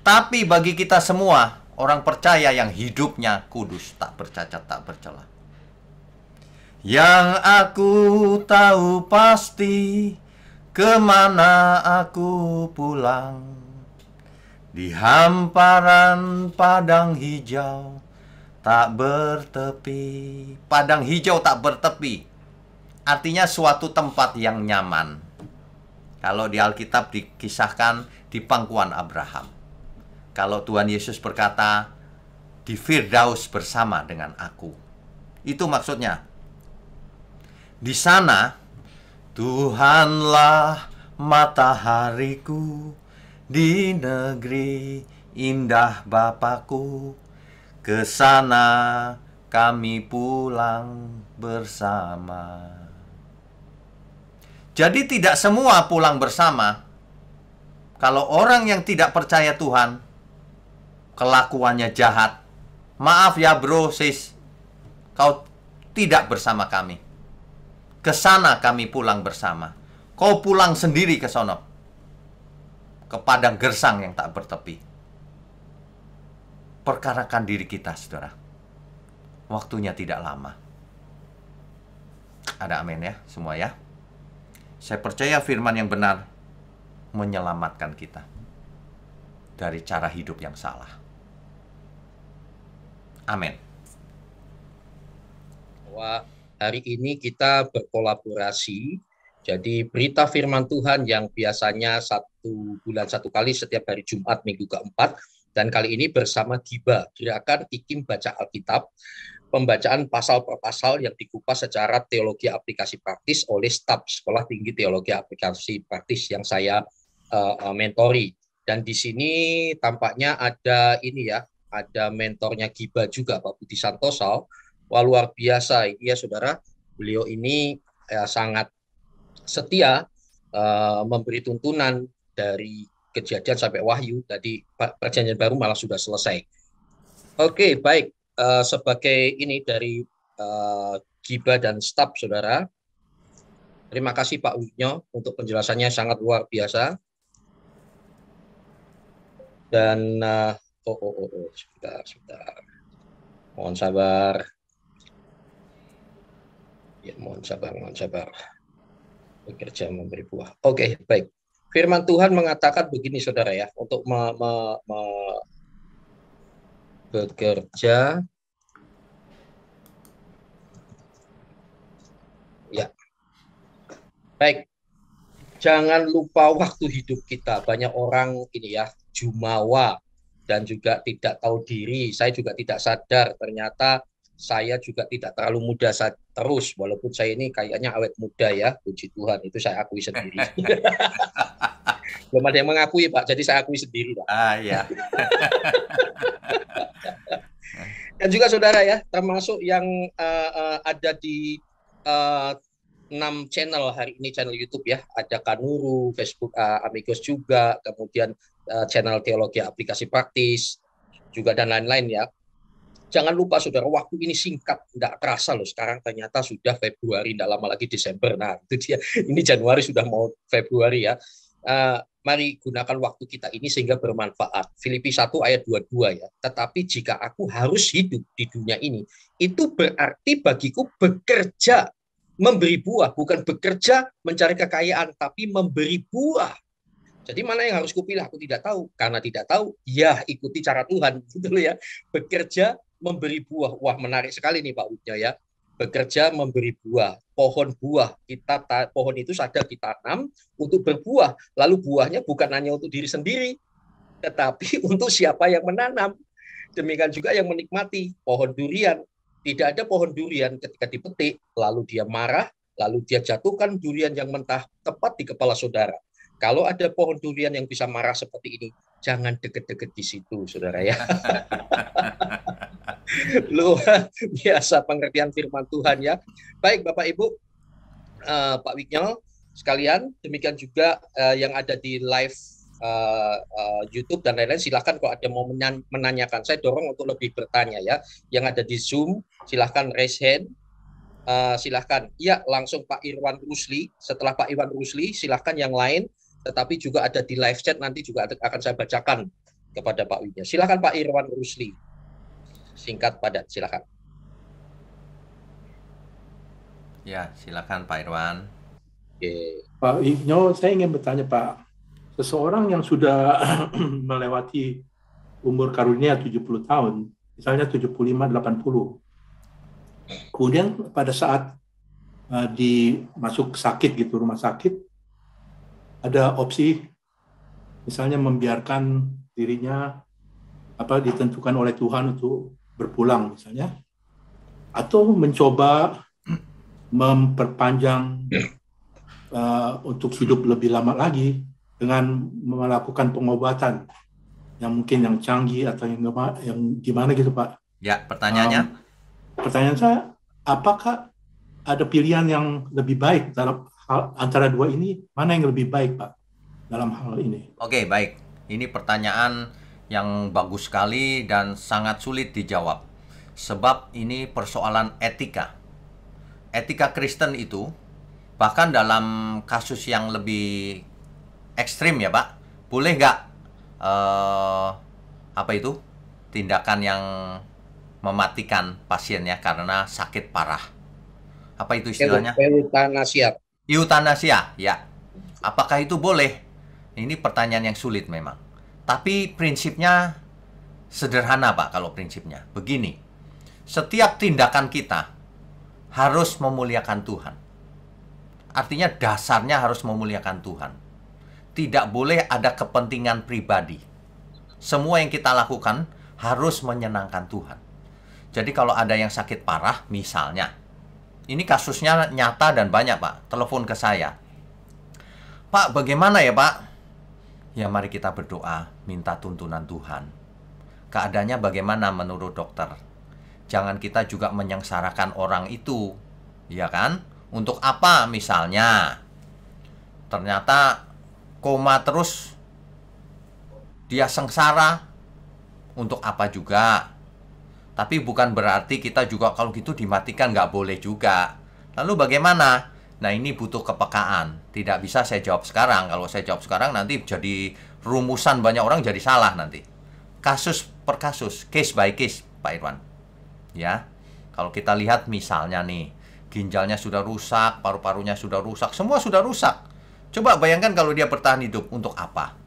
Tapi bagi kita semua, orang percaya yang hidupnya kudus, tak bercacat, tak bercela. Yang aku tahu pasti, kemana aku pulang, di hamparan padang hijau tak bertepi. Padang hijau tak bertepi artinya suatu tempat yang nyaman. Kalau di Alkitab dikisahkan di pangkuan Abraham. Kalau Tuhan Yesus berkata, di Firdaus bersama dengan aku. Itu maksudnya. Di sana, Tuhanlah matahariku, di negeri indah Bapakku. Ke sana kami pulang bersama. Jadi tidak semua pulang bersama. Kalau orang yang tidak percaya Tuhan, kelakuannya jahat, maaf ya bro, sis, kau tidak bersama kami. Ke sana kami pulang bersama. Kau pulang sendiri ke sono, ke padang gersang yang tak bertepi. Perkarakan diri kita, saudara. Waktunya tidak lama. Ada amin ya, semua ya. Saya percaya firman yang benar menyelamatkan kita dari cara hidup yang salah. Amin. Bahwa hari ini kita berkolaborasi. Jadi berita firman Tuhan yang biasanya 1 bulan 1 kali setiap hari Jumat minggu keempat. Dan kali ini bersama GIBA, Gerakan Ikim Baca Alkitab. Pembacaan pasal per pasal yang dikupas secara teologi aplikasi praktis oleh staf Sekolah Tinggi Teologi Aplikasi Praktis yang saya mentori. Dan di sini tampaknya ada ini ya, ada mentornya GIBA juga, Pak Budi Santoso. Wah, luar biasa ini ya saudara. Beliau ini sangat setia memberi tuntunan dari Kejadian sampai Wahyu. Tadi Perjanjian Baru malah sudah selesai. Oke, baik. Sebagai ini dari GIBA dan staf saudara, terima kasih Pak Wijno untuk penjelasannya sangat luar biasa. Dan sebentar, mohon sabar. Ya, mohon sabar. Bekerja memberi buah. Oke, baik. Firman Tuhan mengatakan begini saudara ya, untuk bekerja. Ya. Baik. Jangan lupa waktu hidup kita. Banyak orang ini ya, jumawa dan juga tidak tahu diri. Saya juga tidak sadar ternyata saya juga tidak terlalu muda terus, walaupun saya ini kayaknya awet muda ya, puji Tuhan, itu saya akui sendiri. Belum ada yang mengakui Pak, jadi saya akui sendiri Pak. Ya. Dan juga saudara ya, termasuk yang ada di 6 channel hari ini, channel YouTube ya, ada Kanuru, Facebook Amigos juga, kemudian channel Teologi Aplikasi Praktis juga dan lain-lain ya. Jangan lupa saudara, waktu ini singkat, tidak terasa loh. Sekarang ternyata sudah Februari, tidak lama lagi Desember. Nah, itu dia. Ini Januari sudah mau Februari ya. Mari gunakan waktu kita ini sehingga bermanfaat. Filipi 1 ayat 22 ya. Tetapi jika aku harus hidup di dunia ini, itu berarti bagiku bekerja memberi buah, bukan bekerja mencari kekayaan, tapi memberi buah. Jadi mana yang harus kupilah? Aku tidak tahu. Karena tidak tahu, ya ikuti cara Tuhan. Gitu loh ya. Bekerja memberi buah. Wah, menarik sekali nih Pak Widya ya. Bekerja memberi buah. Pohon buah. Pohon itu sadar ditanam untuk berbuah. Lalu buahnya bukan hanya untuk diri sendiri, tetapi untuk siapa yang menanam. Demikian juga yang menikmati. Pohon durian. Tidak ada pohon durian ketika dipetik, lalu dia marah, lalu dia jatuhkan durian yang mentah tepat di kepala saudara. Kalau ada pohon durian yang bisa marah seperti ini, jangan deket-deket di situ, saudara ya. Luar biasa pengertian firman Tuhan ya. Baik Bapak Ibu, Pak Wigno sekalian, demikian juga yang ada di live YouTube dan lain-lain, silakan kalau ada mau menanyakan. Saya dorong untuk lebih bertanya ya. Yang ada di Zoom, silahkan raise hand. Silahkan. Ya, langsung Pak Irwan Rusli. Setelah Pak Irwan Rusli, silahkan yang lain. Tetapi juga ada di live chat, nanti juga akan saya bacakan kepada Pak Widya. Silakan Pak Irwan Rusli. Singkat padat, silakan. Ya, silakan Pak Irwan. Oke. Pak Igno, saya ingin bertanya Pak, seseorang yang sudah melewati umur karunia 70 tahun, misalnya 75-80, kemudian pada saat dimasuk sakit gitu, rumah sakit, ada opsi misalnya membiarkan dirinya ditentukan oleh Tuhan untuk berpulang misalnya, atau mencoba memperpanjang untuk hidup lebih lama lagi dengan melakukan pengobatan yang mungkin yang canggih atau yang gimana gitu Pak. Ya, pertanyaannya? Pertanyaan saya, apakah ada pilihan yang lebih baik dalam antara dua ini? Mana yang lebih baik Pak dalam hal ini? Oke, baik. Ini pertanyaan yang bagus sekali dan sangat sulit dijawab. Sebab ini persoalan etika. Etika Kristen itu, bahkan dalam kasus yang lebih ekstrim ya Pak, boleh nggak tindakan yang mematikan pasiennya karena sakit parah? Apa itu istilahnya? Eutanasia. Eutanasia, ya. Apakah itu boleh? Ini pertanyaan yang sulit memang. Tapi prinsipnya sederhana Pak kalau prinsipnya. Begini, setiap tindakan kita harus memuliakan Tuhan. Artinya dasarnya harus memuliakan Tuhan. Tidak boleh ada kepentingan pribadi. Semua yang kita lakukan harus menyenangkan Tuhan. Jadi kalau ada yang sakit parah, misalnya, ini kasusnya nyata dan banyak Pak, telepon ke saya. Pak, bagaimana ya Pak? Ya mari kita berdoa, minta tuntunan Tuhan. Keadaannya bagaimana menurut dokter? Jangan kita juga menyengsarakan orang itu, ya kan? Untuk apa misalnya? Ternyata koma terus, dia sengsara, untuk apa juga? Tapi bukan berarti kita juga kalau gitu dimatikan, nggak boleh juga. Lalu bagaimana? Nah ini butuh kepekaan. Tidak bisa saya jawab sekarang. Kalau saya jawab sekarang nanti jadi rumusan banyak orang jadi salah nanti. Kasus per kasus, case by case Pak Irwan. Ya, kalau kita lihat misalnya nih, ginjalnya sudah rusak, paru-parunya sudah rusak, semua sudah rusak. Coba bayangkan kalau dia bertahan hidup, untuk apa?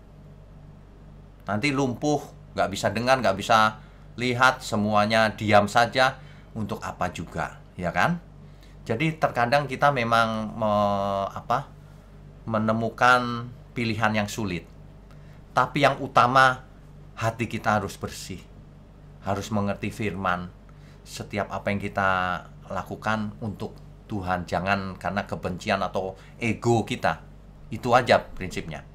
Nanti lumpuh, nggak bisa dengar, nggak bisa lihat, semuanya diam saja, untuk apa juga, ya kan? Jadi terkadang kita memang menemukan pilihan yang sulit. Tapi yang utama, hati kita harus bersih, harus mengerti firman. Setiap apa yang kita lakukan untuk Tuhan, jangan karena kebencian atau ego kita. Itu aja prinsipnya.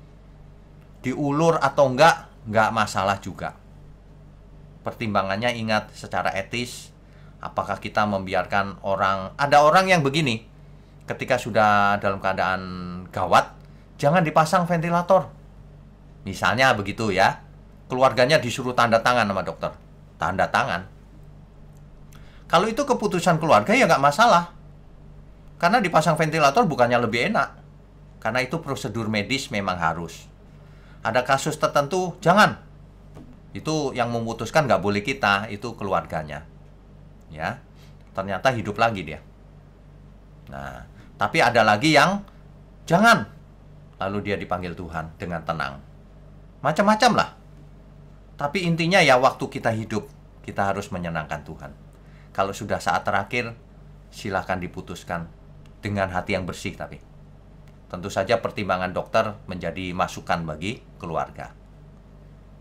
Diulur atau enggak masalah juga. Pertimbangannya ingat secara etis, apakah kita membiarkan orang, ada orang yang begini, ketika sudah dalam keadaan gawat, jangan dipasang ventilator. Misalnya begitu ya. Keluarganya disuruh tanda tangan sama dokter. Tanda tangan. Kalau itu keputusan keluarga ya nggak masalah. Karena dipasang ventilator bukannya lebih enak. Karena itu prosedur medis memang harus. Ada kasus tertentu, jangan. Itu yang memutuskan nggak boleh kita, itu keluarganya. Ya, ternyata hidup lagi dia. Nah, tapi ada lagi yang jangan. Lalu dia dipanggil Tuhan dengan tenang. Macam-macam lah. Tapi intinya ya waktu kita hidup, kita harus menyenangkan Tuhan. Kalau sudah saat terakhir, silakan diputuskan dengan hati yang bersih tapi. Tentu saja pertimbangan dokter menjadi masukan bagi keluarga.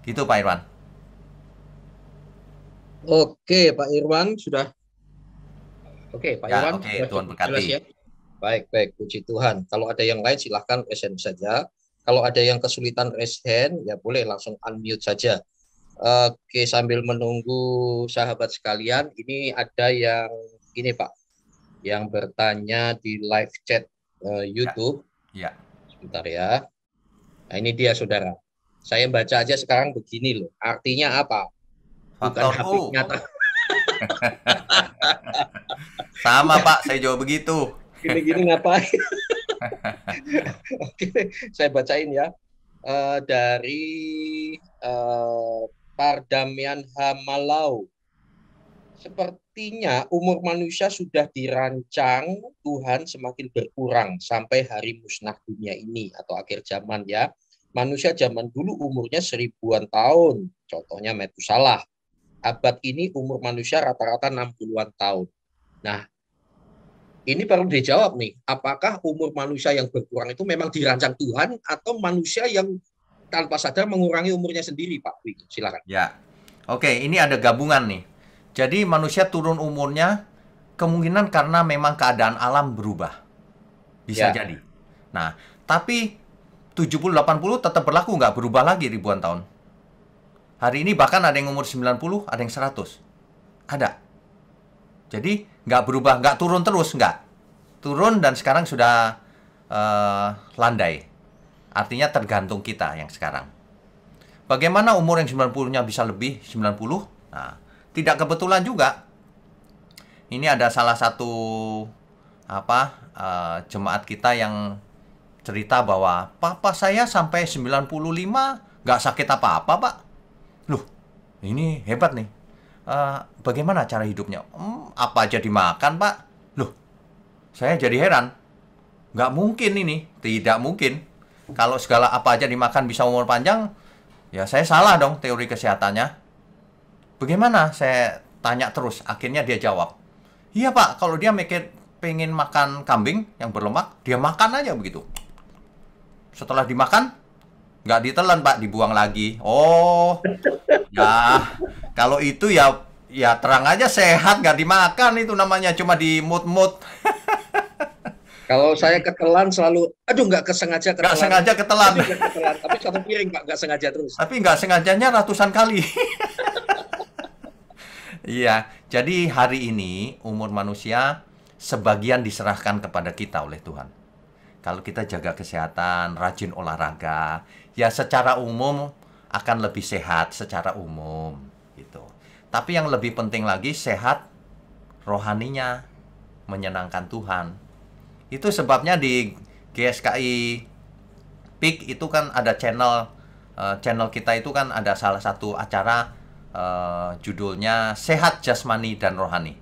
Gitu Pak Irwan. Oke Pak Irwan, sudah. Oke Pak Irwan. Oke, Tuhan berkati. Ya? Baik, puji Tuhan. Kalau ada yang lain silahkan raise hand saja. Kalau ada yang kesulitan raise hand, ya boleh langsung unmute saja. Oke, sambil menunggu sahabat sekalian, ini ada yang ini Pak, yang bertanya di live chat YouTube. Ya. Sebentar ya. Nah ini dia saudara. Saya baca aja sekarang begini loh. Artinya apa? Bukan Faktor U. nyata. Sama Pak, saya jawab begitu. Gini-gini ngapain? Oke, saya bacain ya. Dari eh, Pardamian Hamalau. Sepertinya umur manusia sudah dirancang Tuhan semakin berkurang sampai hari musnah dunia ini atau akhir zaman ya. Manusia zaman dulu umurnya 1000-an tahun. Contohnya Metusalah. Abad ini umur manusia rata-rata 60-an tahun. Nah, ini perlu dijawab nih. Apakah umur manusia yang berkurang itu memang dirancang Tuhan atau manusia yang tanpa sadar mengurangi umurnya sendiri, Pak? Silakan. Ya. Oke, ini ada gabungan nih. Jadi manusia turun umurnya kemungkinan karena memang keadaan alam berubah. Bisa Ya. jadi. Nah, tapi 70-80 tetap berlaku, nggak berubah lagi ribuan tahun. Hari ini bahkan ada yang umur 90, ada yang 100. Ada. Jadi nggak berubah, nggak turun terus, nggak. Turun dan sekarang sudah landai. Artinya tergantung kita yang sekarang. Bagaimana umur yang 90-nya bisa lebih 90? Nah, tidak kebetulan juga. Ini ada salah satu jemaat kita yang cerita bahwa papa saya sampai 95 nggak sakit apa-apa, Pak. Loh, ini hebat nih. Bagaimana cara hidupnya? Apa aja dimakan, Pak? Loh, saya jadi heran. Nggak mungkin ini. Tidak mungkin. Kalau segala apa aja dimakan bisa umur panjang, ya saya salah dong teori kesehatannya. Bagaimana? Saya tanya terus. Akhirnya dia jawab. Iya, Pak, kalau dia pengen makan kambing yang berlemak, dia makan aja begitu. Setelah dimakan, nggak ditelan, Pak, dibuang lagi. Oh, ya, kalau itu ya terang aja sehat, nggak dimakan itu namanya, cuma dimut-mut. Kalau saya ketelan selalu, aduh nggak kesengaja Nggak ketelan, sengaja ketelan. tapi nggak ketelan, tapi satu piring Pak, nggak sengaja terus. Tapi nggak sengajanya ratusan kali. Iya, jadi hari ini umur manusia sebagian diserahkan kepada kita oleh Tuhan. Kalau kita jaga kesehatan, rajin olahraga, ya secara umum akan lebih sehat secara umum gitu. Tapi yang lebih penting lagi sehat rohaninya, menyenangkan Tuhan. Itu sebabnya di GSKI Peak itu kan ada channel kita itu kan ada salah satu acara judulnya Sehat Jasmani dan Rohani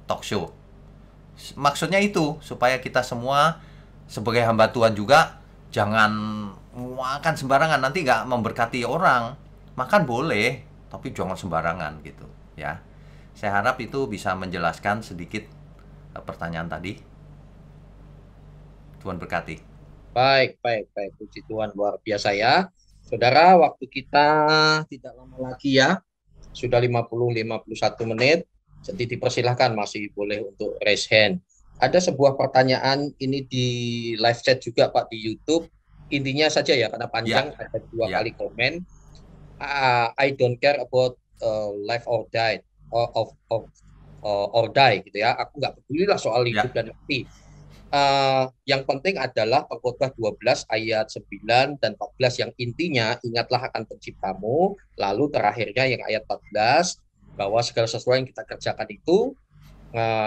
Talk Show. Maksudnya itu supaya kita semua sebagai hamba Tuhan juga jangan makan sembarangan, nanti nggak memberkati orang. Makan boleh, tapi jangan sembarangan gitu ya. Saya harap itu bisa menjelaskan sedikit pertanyaan tadi. Tuhan berkati. Baik, baik, baik. Puji Tuhan, luar biasa ya. Saudara, waktu kita tidak lama lagi ya. Sudah 51 menit. Jadi dipersilahkan masih boleh untuk raise hand. Ada sebuah pertanyaan ini di live chat juga Pak di YouTube. Intinya saja ya karena panjang Ya. ada 2 Ya. kali komen. I don't care about life or die or die gitu ya. Aku nggak peduli lah soal hidup Ya. dan mati. Yang penting adalah Pengkhotbah 12 ayat 9 dan 14 yang intinya ingatlah akan penciptamu, lalu terakhirnya yang ayat 14 bahwa segala sesuatu yang kita kerjakan itu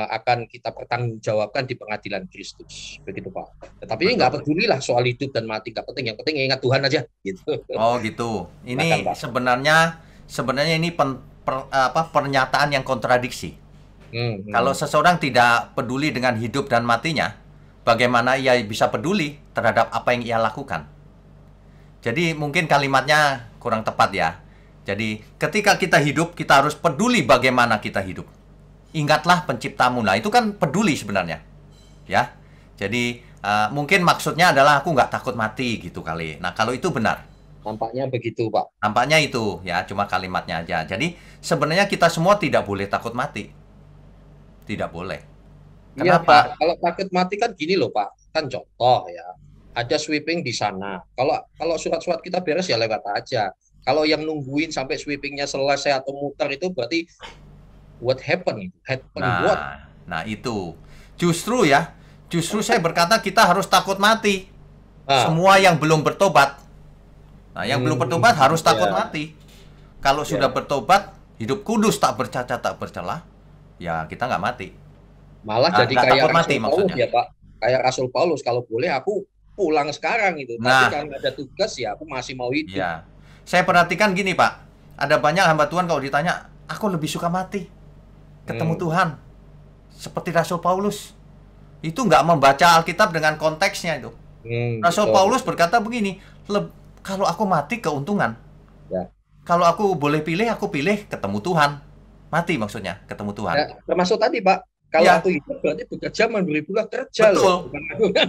akan kita pertanggungjawabkan di pengadilan Kristus, begitu Pak. Tetapi nggak peduli lah soal hidup dan mati, nggak penting, yang penting ingat Tuhan aja gitu. Oh gitu. Ini Silakan, Pak. sebenarnya ini pernyataan yang kontradiksi. Kalau seseorang tidak peduli dengan hidup dan matinya, bagaimana ia bisa peduli terhadap apa yang ia lakukan? Jadi mungkin kalimatnya kurang tepat ya. Jadi ketika kita hidup, kita harus peduli bagaimana kita hidup. Ingatlah penciptamu. Nah itu kan peduli sebenarnya. Ya. Jadi mungkin maksudnya adalah aku nggak takut mati gitu kali. Nah kalau itu benar. Nampaknya begitu Pak. Nampaknya itu ya, cuma kalimatnya aja. Jadi sebenarnya kita semua tidak boleh takut mati. Tidak boleh. Iya Kenapa? Pak, kalau takut mati kan gini loh Pak, kan contoh ya, ada sweeping di sana. Kalau surat-surat kita beres ya lewat aja. Kalau yang nungguin sampai sweepingnya selesai atau muter itu berarti what happened? Happen what? Nah itu. Justru saya berkata kita harus takut mati. Semua yang belum bertobat. Nah, yang belum bertobat harus takut mati. Kalau sudah bertobat, hidup kudus tak bercacat tak bercelah, ya kita nggak mati. Malah jadi kayak Rasul Paulus ya Pak. Kayak Rasul Paulus, kalau boleh aku pulang sekarang itu. Tapi karena ada tugas ya aku masih mau hidup. Ya. Saya perhatikan gini Pak, ada banyak hamba Tuhan kalau ditanya, aku lebih suka mati, ketemu Tuhan. Seperti Rasul Paulus. Itu nggak membaca Alkitab dengan konteksnya itu. Rasul Paulus berkata begini, kalau aku mati keuntungan. Ya. Kalau aku boleh pilih, aku pilih ketemu Tuhan. Mati maksudnya, ketemu Tuhan. Ya, termasuk tadi Pak, kalau Ya. aku hidup berarti bekerja memberi buah kerja. Betul. Loh.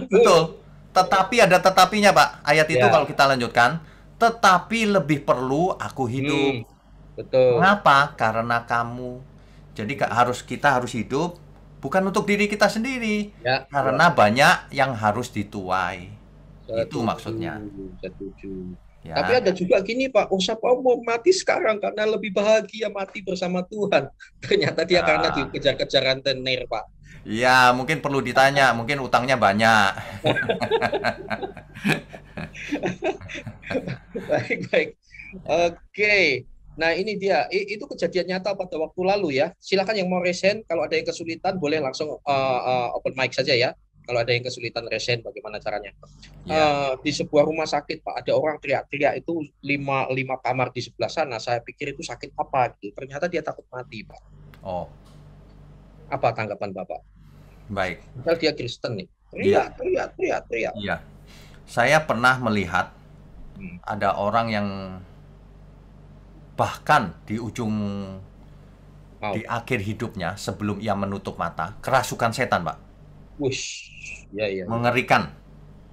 Betul. Tetapi ada tetapinya Pak. Ayat itu Ya. kalau kita lanjutkan, tetapi lebih perlu aku hidup. Betul. Mengapa? Karena kamu. Jadi kita harus hidup bukan untuk diri kita sendiri. Ya. Karena banyak yang harus dituai. Itu Setuju, maksudnya. Setuju. Ya. Tapi ada juga gini Pak, siapa mau mati sekarang karena lebih bahagia mati bersama Tuhan. Ternyata dia karena dikejar-kejar rentenir Pak. Iya, mungkin perlu ditanya, mungkin utangnya banyak. Baik. Oke. Nah ini dia, itu kejadian nyata pada waktu lalu ya. Silakan yang mau resen, kalau ada yang kesulitan boleh langsung open mic saja ya. Kalau ada yang kesulitan resen, bagaimana caranya? Di sebuah rumah sakit Pak, ada orang teriak-teriak itu lima kamar di sebelah sana. Saya pikir itu sakit apa gitu. Ternyata dia takut mati Pak. Oh. Apa tanggapan Bapak? Baik. Misal dia Kristen nih, teriak. Iya. Saya pernah melihat ada orang yang bahkan di di akhir hidupnya sebelum ia menutup mata kerasukan setan Pak. Wush. Ya. Mengerikan.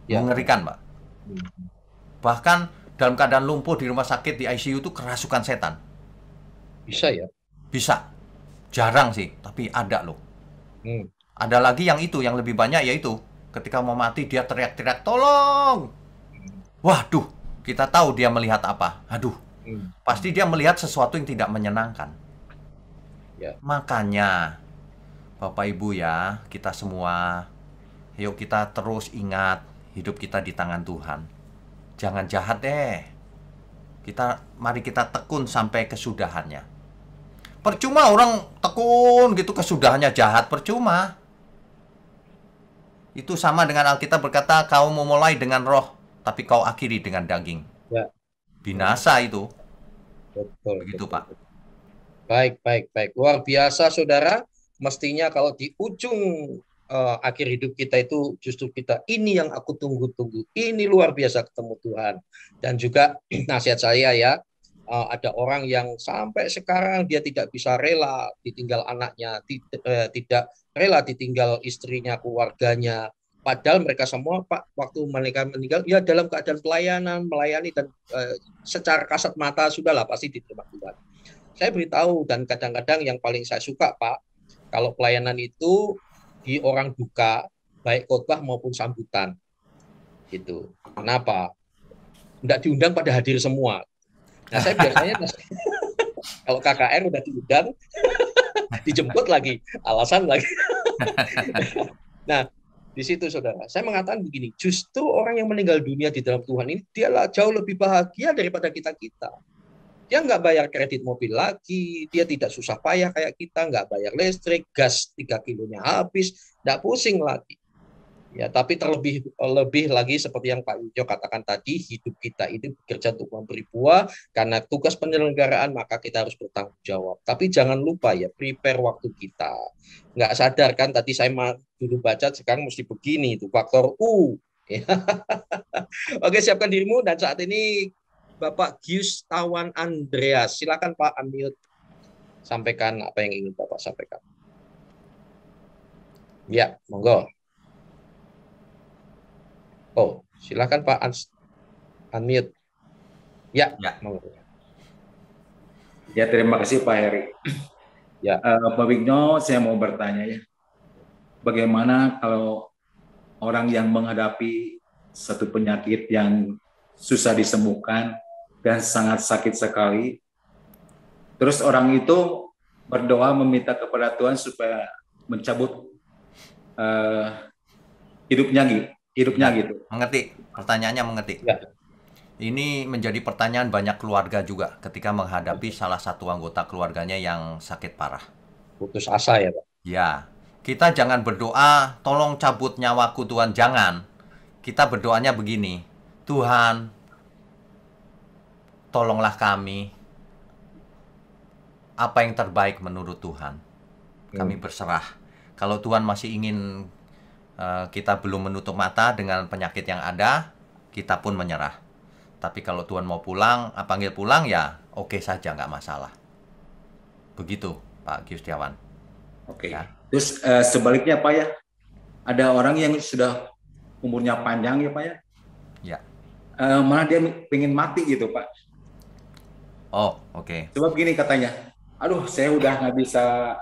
Ya. Mengerikan Pak. Bahkan dalam keadaan lumpuh di rumah sakit di ICU itu kerasukan setan. Bisa ya? Bisa. Jarang sih, tapi ada loh. Ada lagi yang lebih banyak yaitu ketika mau mati dia teriak-teriak tolong. Waduh, kita tahu dia melihat apa. Aduh, pasti dia melihat sesuatu yang tidak menyenangkan. Ya. Makanya Bapak Ibu ya, kita semua, yuk kita terus ingat hidup kita di tangan Tuhan. Jangan jahat deh. Mari kita tekun sampai kesudahannya. Percuma orang tekun gitu kesudahannya jahat, percuma. Itu sama dengan Alkitab berkata, kau memulai dengan roh, tapi kau akhiri dengan daging. Ya. Binasa itu. Betul. Begitu Pak. Baik. Luar biasa saudara. Mestinya kalau di ujung akhir hidup kita itu justru kita, ini yang aku tunggu-tunggu. Ini luar biasa ketemu Tuhan. Dan juga nasihat saya ya, ada orang yang sampai sekarang dia tidak bisa rela ditinggal anaknya, tidak rela ditinggal istrinya, keluarganya. Padahal mereka semua Pak, waktu mereka meninggal ya dalam keadaan pelayanan, melayani dan secara kasat mata sudahlah pasti diterima Tuhan. Saya beritahu, dan kadang-kadang yang paling saya suka Pak, kalau pelayanan itu di orang duka, baik khotbah maupun sambutan. Gitu. Kenapa? Tidak diundang pada hadir semua. Nah, saya biasanya kalau KKR udah diundang, dijemput lagi, alasan lagi. Nah, di situ saudara, saya mengatakan begini, justru orang yang meninggal dunia di dalam Tuhan ini, dialah jauh lebih bahagia daripada kita-kita. Dia nggak bayar kredit mobil lagi, dia tidak susah payah kayak kita, nggak bayar listrik, gas 3 kilonya habis, nggak pusing lagi. Ya, tapi terlebih lagi seperti yang Pak Wijo katakan tadi, hidup kita ini bekerja untuk memberi buah, karena tugas penyelenggaraan maka kita harus bertanggung jawab. Tapi jangan lupa ya, prepare waktu kita. Nggak sadar kan, tadi saya dulu baca, sekarang mesti begini, itu faktor U. Oke, siapkan dirimu, dan saat ini Bapak Gius Tawan Andreas. Silakan Pak, unmute. Sampaikan apa yang ingin Bapak sampaikan. Ya, monggo. Oh, silakan Pak, unmute. Ya, monggo. Ya, terima kasih Pak Heri. Ya, Pak Wigno, saya mau bertanya ya. Bagaimana kalau orang yang menghadapi satu penyakit yang susah disembuhkan dan sangat sakit sekali, terus orang itu berdoa meminta kepada Tuhan supaya mencabut hidupnya gitu. Mengerti? Pertanyaannya mengerti. Ya. Ini menjadi pertanyaan banyak keluarga juga ketika menghadapi salah satu anggota keluarganya yang sakit parah. Putus asa ya Pak? Ya. Kita jangan berdoa, tolong cabut nyawaku Tuhan, jangan. Kita berdoanya begini, Tuhan, tolonglah kami. Apa yang terbaik menurut Tuhan? Kami berserah. Kalau Tuhan masih ingin kita belum menutup mata dengan penyakit yang ada, kita pun menyerah. Tapi kalau Tuhan mau pulang, panggil pulang, ya oke saja, nggak masalah. Begitu, Pak Giustiawan. Oke. Ya. Terus sebaliknya Pak ya, ada orang yang sudah umurnya panjang ya Pak ya, Ya. malah dia pengen mati gitu Pak. Oh, oke. Sebab gini katanya, aduh saya udah nggak bisa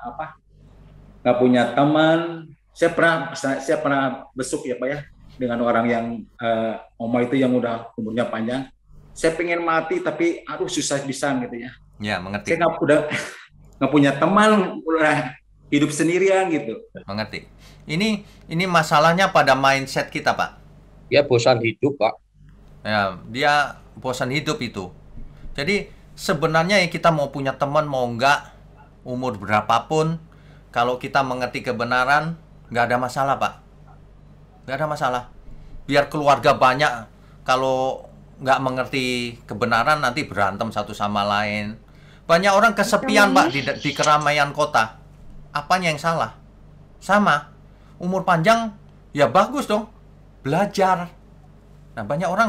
nggak punya teman. Saya pernah besuk ya Pak ya dengan orang yang oma itu yang udah umurnya panjang. Saya pengen mati tapi aduh susah bisa gitu ya. Ya, mengerti. Saya nggak punya teman, udah hidup sendirian gitu. Mengerti. Ini masalahnya pada mindset kita, Pak. Dia bosan hidup, Pak. Ya, dia bosan hidup itu. Jadi sebenarnya ya kita mau punya teman mau enggak, umur berapapun, kalau kita mengerti kebenaran, nggak ada masalah, Pak. Nggak ada masalah. Biar keluarga banyak, kalau nggak mengerti kebenaran nanti berantem satu sama lain. Banyak orang kesepian, Pak, di keramaian kota. Apanya yang salah? Sama. Umur panjang, ya bagus dong. Belajar. Nah, banyak orang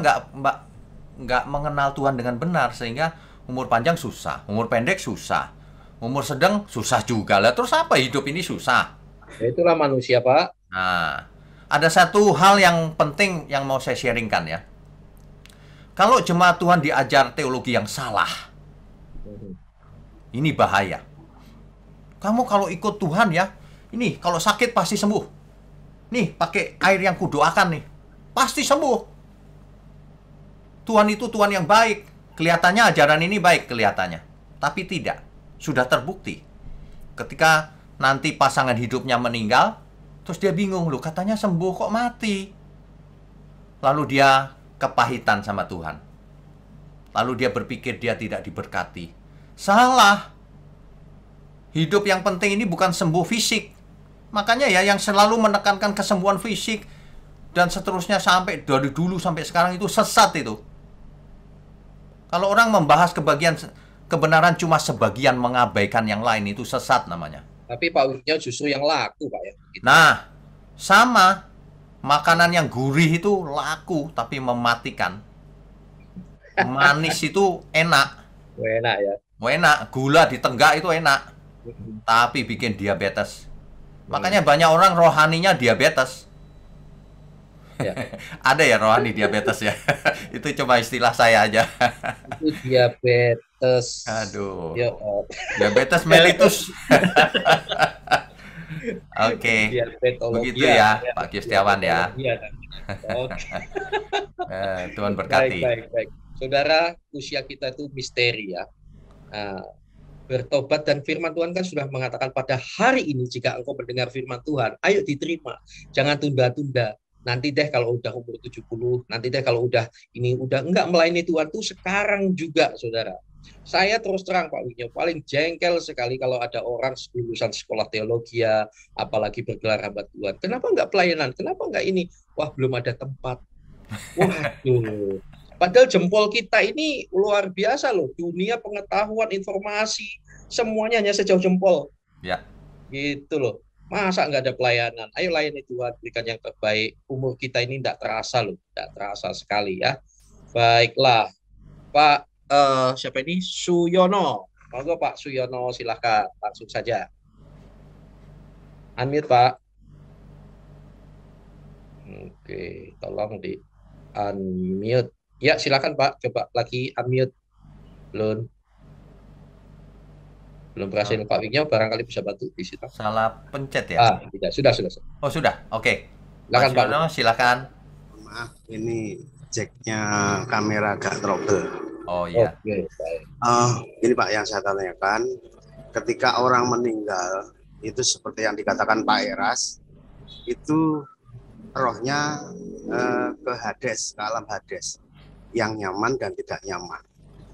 nggak mengenal Tuhan dengan benar, sehingga umur panjang susah, umur pendek susah, umur sedang susah juga. Lah terus apa hidup ini susah? Ya, itulah manusia, Pak. Nah, ada satu hal yang penting yang mau saya sharingkan ya. Kalau jemaat Tuhan diajar teologi yang salah, ini bahaya. Kamu kalau ikut Tuhan ya, ini kalau sakit pasti sembuh. Nih, pakai air yang kudoakan nih, pasti sembuh. Tuhan itu Tuhan yang baik. Kelihatannya ajaran ini baik kelihatannya, tapi tidak. Sudah terbukti. Ketika nanti pasangan hidupnya meninggal, terus dia bingung, loh katanya sembuh kok mati. Lalu dia kepahitan sama Tuhan. Lalu dia berpikir dia tidak diberkati. Salah. Hidup yang penting ini bukan sembuh fisik. Makanya ya yang selalu menekankan kesembuhan fisik dan seterusnya sampai dari dulu sampai sekarang itu sesat itu. Kalau orang membahas kebenaran cuma sebagian mengabaikan yang lain, itu sesat namanya. Tapi Pak Wigno justru yang laku, Pak ya. Gitu. Nah, sama. Makanan yang gurih itu laku, tapi mematikan. Manis itu enak. Enak ya. Enak. Gula ditenggak itu enak. Tapi bikin diabetes. Makanya banyak orang rohaninya diabetes. Ya. Ada ya rohani diabetes ya. Itu cuma istilah saya aja. Itu diabetes. Aduh. Ya, diabetes mellitus. Oke. Begitu ya, Pak Giustiawan ya. Tuhan berkati. Baik. Saudara, usia kita itu misteri ya. Bertobat, dan firman Tuhan kan sudah mengatakan pada hari ini jika engkau mendengar firman Tuhan, ayo diterima. Jangan tunda-tunda. Nanti deh kalau udah umur 70, nanti deh kalau udah enggak melayani Tuhan tuh sekarang juga, saudara. Saya terus terang Pak Wigno, paling jengkel sekali kalau ada orang lulusan sekolah teologi ya, apalagi bergelar hamba Tuhan. Kenapa enggak pelayanan? Kenapa enggak ini? Wah, belum ada tempat. Waduh. Padahal jempol kita ini luar biasa loh. Dunia pengetahuan, informasi, semuanya hanya sejauh jempol. Ya. Gitu loh. Masa nggak ada pelayanan? Ayo layani Tuhan, berikan yang terbaik. Umur kita ini tidak terasa loh, tidak terasa sekali ya. Baiklah, Pak siapa ini? Suyono. Monggo Pak Suyono, silahkan langsung saja. Unmute Pak. Oke, tolong di unmute. Ya silakan Pak, coba lagi unmute. Belum berhasil Pak Wigno, barangkali bisa bantu di situ. Salah pencet ya? Tidak, sudah. Oh sudah, oke. Silakan Pak. Silakan. Maaf, ini ceknya kamera agak trouble. Oh iya. Oke, baik. Ini Pak yang saya tanyakan, ketika orang meninggal itu seperti yang dikatakan Pak Eras, itu rohnya ke Hades, ke alam Hades, yang nyaman dan tidak nyaman.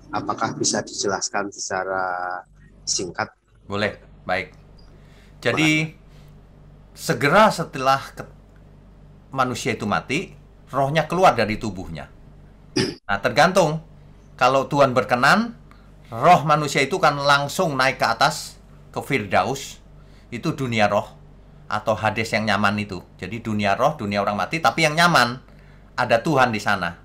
Apakah bisa dijelaskan secara singkat? Boleh, baik. Jadi segera setelah manusia itu mati, rohnya keluar dari tubuhnya. Nah, tergantung kalau Tuhan berkenan, roh manusia itu kan langsung naik ke atas, ke Firdaus. Itu dunia roh, atau Hades yang nyaman itu. Jadi dunia roh, dunia orang mati, tapi yang nyaman. Ada Tuhan di sana,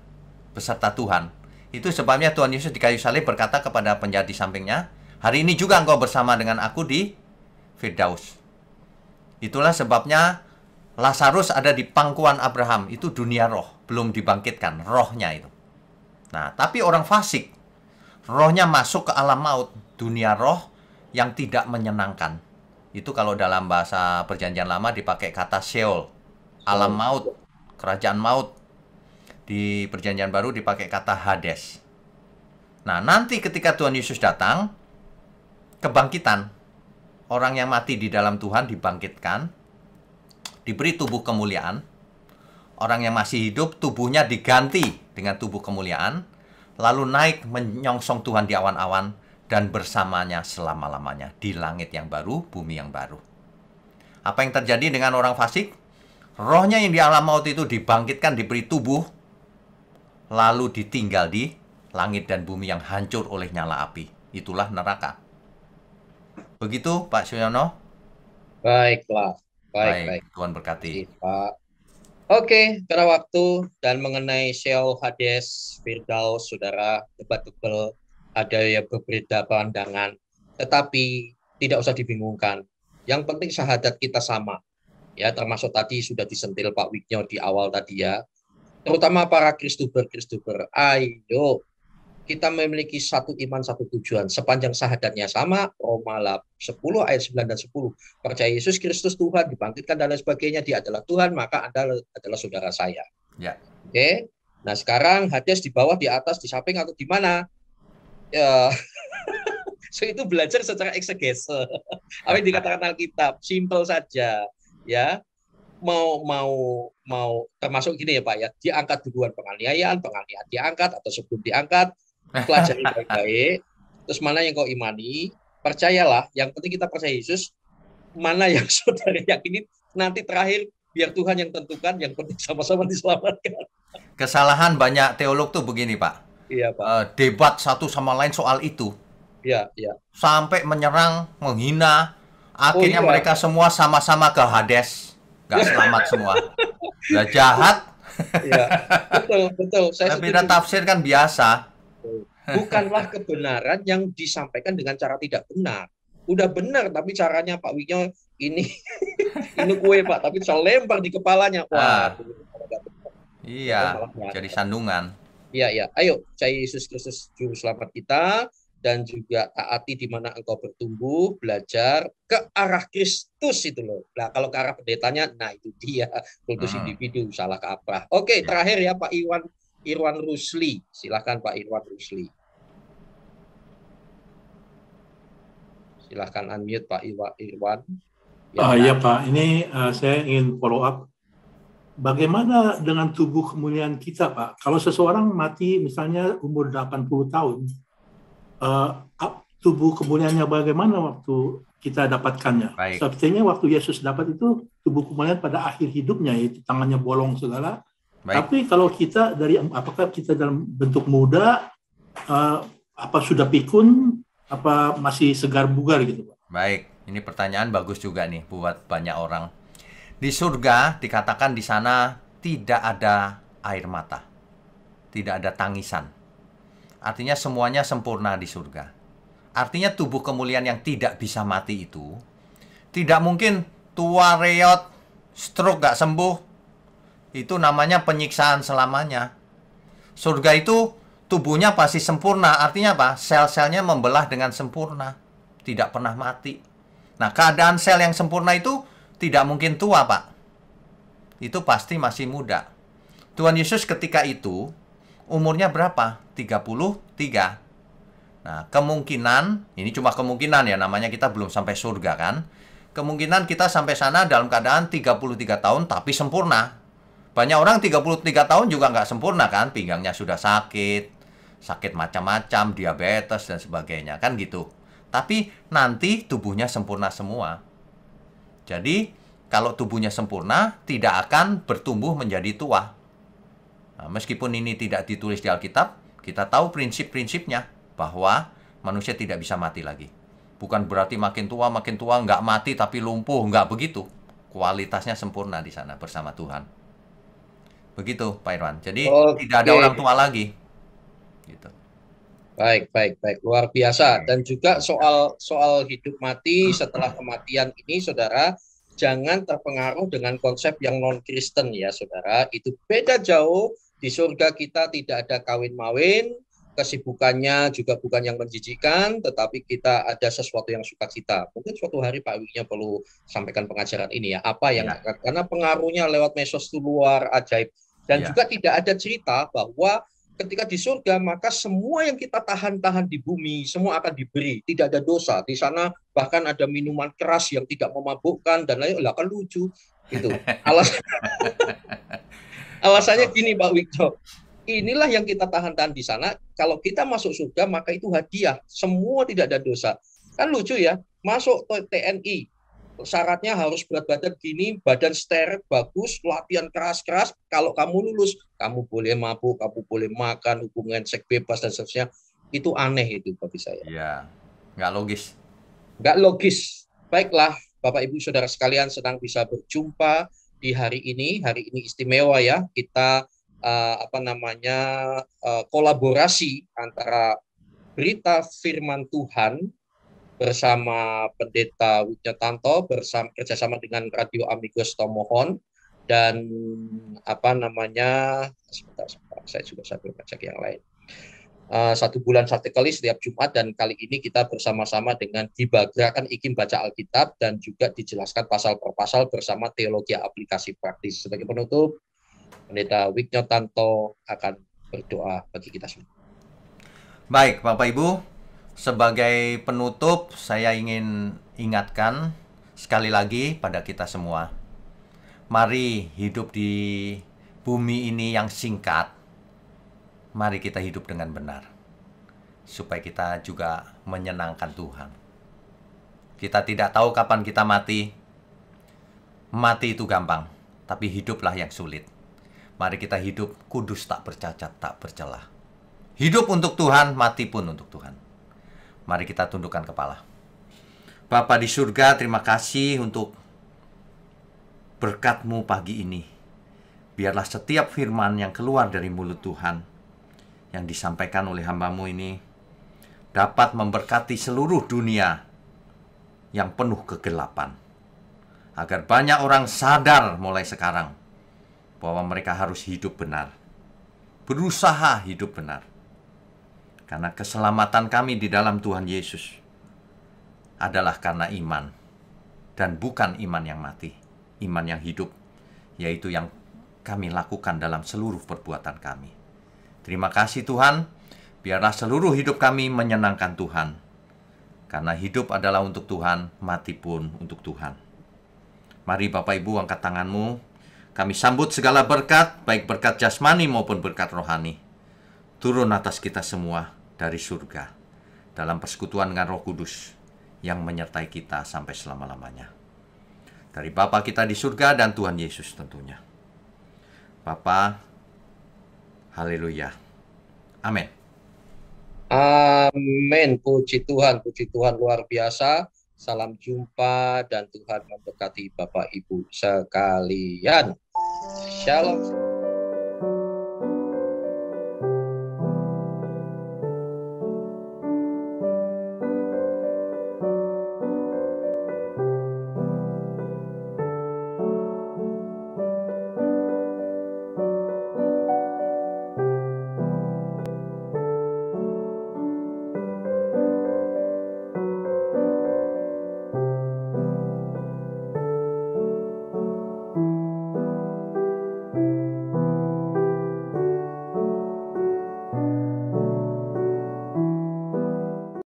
beserta Tuhan. Itu sebabnya Tuhan Yesus di kayu salib berkata kepada penjahat di sampingnya, hari ini juga engkau bersama dengan aku di Firdaus. Itulah sebabnya Lazarus ada di pangkuan Abraham. Itu dunia roh, belum dibangkitkan, rohnya itu. Nah, tapi orang fasik, rohnya masuk ke alam maut, dunia roh yang tidak menyenangkan. Itu kalau dalam bahasa Perjanjian Lama dipakai kata Sheol, alam maut, kerajaan maut. Di Perjanjian Baru dipakai kata Hades. Nah, nanti ketika Tuhan Yesus datang, kebangkitan. Orang yang mati di dalam Tuhan dibangkitkan, diberi tubuh kemuliaan. Orang yang masih hidup, tubuhnya diganti dengan tubuh kemuliaan, lalu naik menyongsong Tuhan di awan-awan, dan bersamanya selama-lamanya di langit yang baru, bumi yang baru. Apa yang terjadi dengan orang fasik? Rohnya yang di alam maut itu dibangkitkan, diberi tubuh, lalu ditinggal di langit dan bumi yang hancur oleh nyala api. Itulah neraka. Begitu Pak Suyono? Baiklah. Baik. Tuhan berkati. Pak. Oke, karena waktu dan mengenai Sheol, Hades, Firdaus, saudara, debatable, ada yang berbeda pandangan. Tetapi tidak usah dibingungkan. Yang penting syahadat kita sama. Ya, termasuk tadi sudah disentil Pak Wignyo di awal tadi ya. Terutama para Kristuber, ayo kita memiliki satu iman, satu tujuan. Sepanjang syahadatnya sama, Roma 10 ayat 9 dan 10. Percaya Yesus Kristus Tuhan, dibangkitkan dan lain sebagainya, dia adalah Tuhan, maka Anda adalah saudara saya. Ya. Oke. Nah sekarang Hades di bawah, di atas, di samping, atau di mana? Ya. So itu belajar secara eksegese. Apa yang dikatakan Alkitab, simple saja. Ya. Mau termasuk gini ya Pak ya, diangkat duluan penganiayaan diangkat atau sebelum diangkat, pelajari baik-baik, terus mana yang kau imani, percayalah, yang penting kita percaya Yesus, mana yang saudara yakini, nanti terakhir biar Tuhan yang tentukan, yang penting sama-sama diselamatkan. Kesalahan banyak teolog tuh begini Pak. Iya Pak. Debat satu sama lain soal itu. Iya. Sampai menyerang, menghina, akhirnya mereka semua sama-sama ke Hades. Gak selamat semua. Gak jahat. Ya, betul. Tapi tafsir kan biasa. Bukanlah kebenaran yang disampaikan dengan cara tidak benar. Udah benar, tapi caranya Pak Wignyo ini kue Pak, tapi saya lempar di kepalanya. Wah. Iya, jadi sandungan. Iya. Ayo, percaya Yesus Kristus Juru Selamat kita. Dan juga taati di mana engkau bertumbuh, belajar ke arah Kristus itu loh. Nah, kalau ke arah pendetanya, nah itu dia kultus individu, salah kaprah. Oke, terakhir ya Pak Irwan Rusli. Silakan Pak Irwan Rusli. Silakan unmute Pak Irwan. Ya Pak, ini saya ingin follow up. Bagaimana dengan tubuh kemuliaan kita Pak? Kalau seseorang mati misalnya umur 80 tahun, tubuh kemuliaannya bagaimana waktu kita dapatkannya? Sepertinya waktu Yesus dapat itu tubuh kemuliaan pada akhir hidupnya, yaitu tangannya bolong segala. Tapi kalau kita apakah kita dalam bentuk muda, apa sudah pikun, apa masih segar bugar gitu Pak? Baik, ini pertanyaan bagus juga nih buat banyak orang. Di surga dikatakan di sana tidak ada air mata, tidak ada tangisan. Artinya semuanya sempurna di surga. Artinya tubuh kemuliaan yang tidak bisa mati itu tidak mungkin tua, reot, stroke gak sembuh. Itu namanya penyiksaan selamanya. Surga itu tubuhnya pasti sempurna. Artinya apa? Sel-selnya membelah dengan sempurna, tidak pernah mati. Nah, keadaan sel yang sempurna itu tidak mungkin tua Pak. Itu pasti masih muda. Tuhan Yesus ketika itu umurnya berapa? 33. Nah, kemungkinan, ini cuma kemungkinan ya, namanya kita belum sampai surga kan. Kemungkinan kita sampai sana dalam keadaan 33 tahun tapi sempurna. Banyak orang 33 tahun juga nggak sempurna kan, pinggangnya sudah sakit macam-macam, diabetes dan sebagainya kan gitu. Tapi nanti tubuhnya sempurna semua. Jadi, kalau tubuhnya sempurna, tidak akan bertumbuh menjadi tua. Nah, meskipun ini tidak ditulis di Alkitab, Kita tahu prinsip-prinsipnya bahwa manusia tidak bisa mati lagi. Bukan berarti makin tua nggak mati tapi lumpuh, nggak begitu. Kualitasnya sempurna di sana bersama Tuhan. Begitu Pak Irwan. Jadi tidak ada orang tua lagi. Gitu. Baik, luar biasa. Dan juga soal hidup mati setelah kematian ini, saudara, jangan terpengaruh dengan konsep yang non-Kristen ya, saudara. Itu beda jauh. Di surga kita tidak ada kawin-mawin, kesibukannya juga bukan yang menjijikan, tetapi kita ada sesuatu yang sukacita. Mungkin suatu hari Pak Wiknya perlu sampaikan pengajaran ini ya. Apa yang karena pengaruhnya lewat medsos itu luar ajaib. Dan juga tidak ada cerita bahwa ketika di surga maka semua yang kita tahan-tahan di bumi semua akan diberi, tidak ada dosa. Di sana bahkan ada minuman keras yang tidak memabukkan dan lain-lain. Lah kan lucu gitu. Alasannya gini Pak Wikto. Inilah yang kita tahan-tahan di sana. Kalau kita masuk surga, maka itu hadiah. Semua tidak ada dosa. Kan lucu ya, masuk TNI. Syaratnya harus berat badan gini, badan steril, bagus, latihan keras-keras. Kalau kamu lulus, kamu boleh mabuk, kamu boleh makan, hubungan seks bebas, dan seterusnya. Itu aneh itu bagi saya. Iya, nggak logis. Nggak logis. Baiklah, Bapak Ibu Saudara sekalian, senang bisa berjumpa di hari ini. Hari ini istimewa ya, kita kolaborasi antara berita firman Tuhan bersama Pendeta Widjatanto kerjasama dengan Radio Amigos Tomohon dan sebentar, saya juga sambil ngecek yang lain. 1 bulan satu kali setiap Jumat, dan kali ini kita bersama-sama dengan Gerakan Ikim Baca Alkitab dan juga dijelaskan pasal per pasal bersama teologi aplikasi praktis. Sebagai penutup, Pendeta Widjatanto akan berdoa bagi kita semua. Baik, Bapak Ibu, sebagai penutup saya ingin ingatkan sekali lagi pada kita semua. Mari hidup di bumi ini yang singkat. Mari kita hidup dengan benar, supaya kita juga menyenangkan Tuhan. Kita tidak tahu kapan kita mati. Mati itu gampang, tapi hiduplah yang sulit. Mari kita hidup kudus, tak bercacat, tak bercelah. Hidup untuk Tuhan, mati pun untuk Tuhan. Mari kita tundukkan kepala. Bapa di surga, terima kasih untuk berkat-Mu pagi ini. Biarlah setiap firman yang keluar dari mulut Tuhan, yang disampaikan oleh hamba-Mu ini, dapat memberkati seluruh dunia yang penuh kegelapan. Agar banyak orang sadar mulai sekarang bahwa mereka harus hidup benar, berusaha hidup benar. Karena keselamatan kami di dalam Tuhan Yesus adalah karena iman, dan bukan iman yang mati, iman yang hidup, yaitu yang kami lakukan dalam seluruh perbuatan kami. Terima kasih Tuhan, biarlah seluruh hidup kami menyenangkan Tuhan. Karena hidup adalah untuk Tuhan, mati pun untuk Tuhan. Mari Bapak Ibu angkat tanganmu. Kami sambut segala berkat, baik berkat jasmani maupun berkat rohani, turun atas kita semua dari surga, dalam persekutuan dengan Roh Kudus, yang menyertai kita sampai selama-lamanya. Dari Bapa kita di surga dan Tuhan Yesus tentunya. Bapa, haleluya. Amin. Amin. Puji Tuhan luar biasa. Salam jumpa dan Tuhan memberkati Bapak Ibu sekalian. Shalom.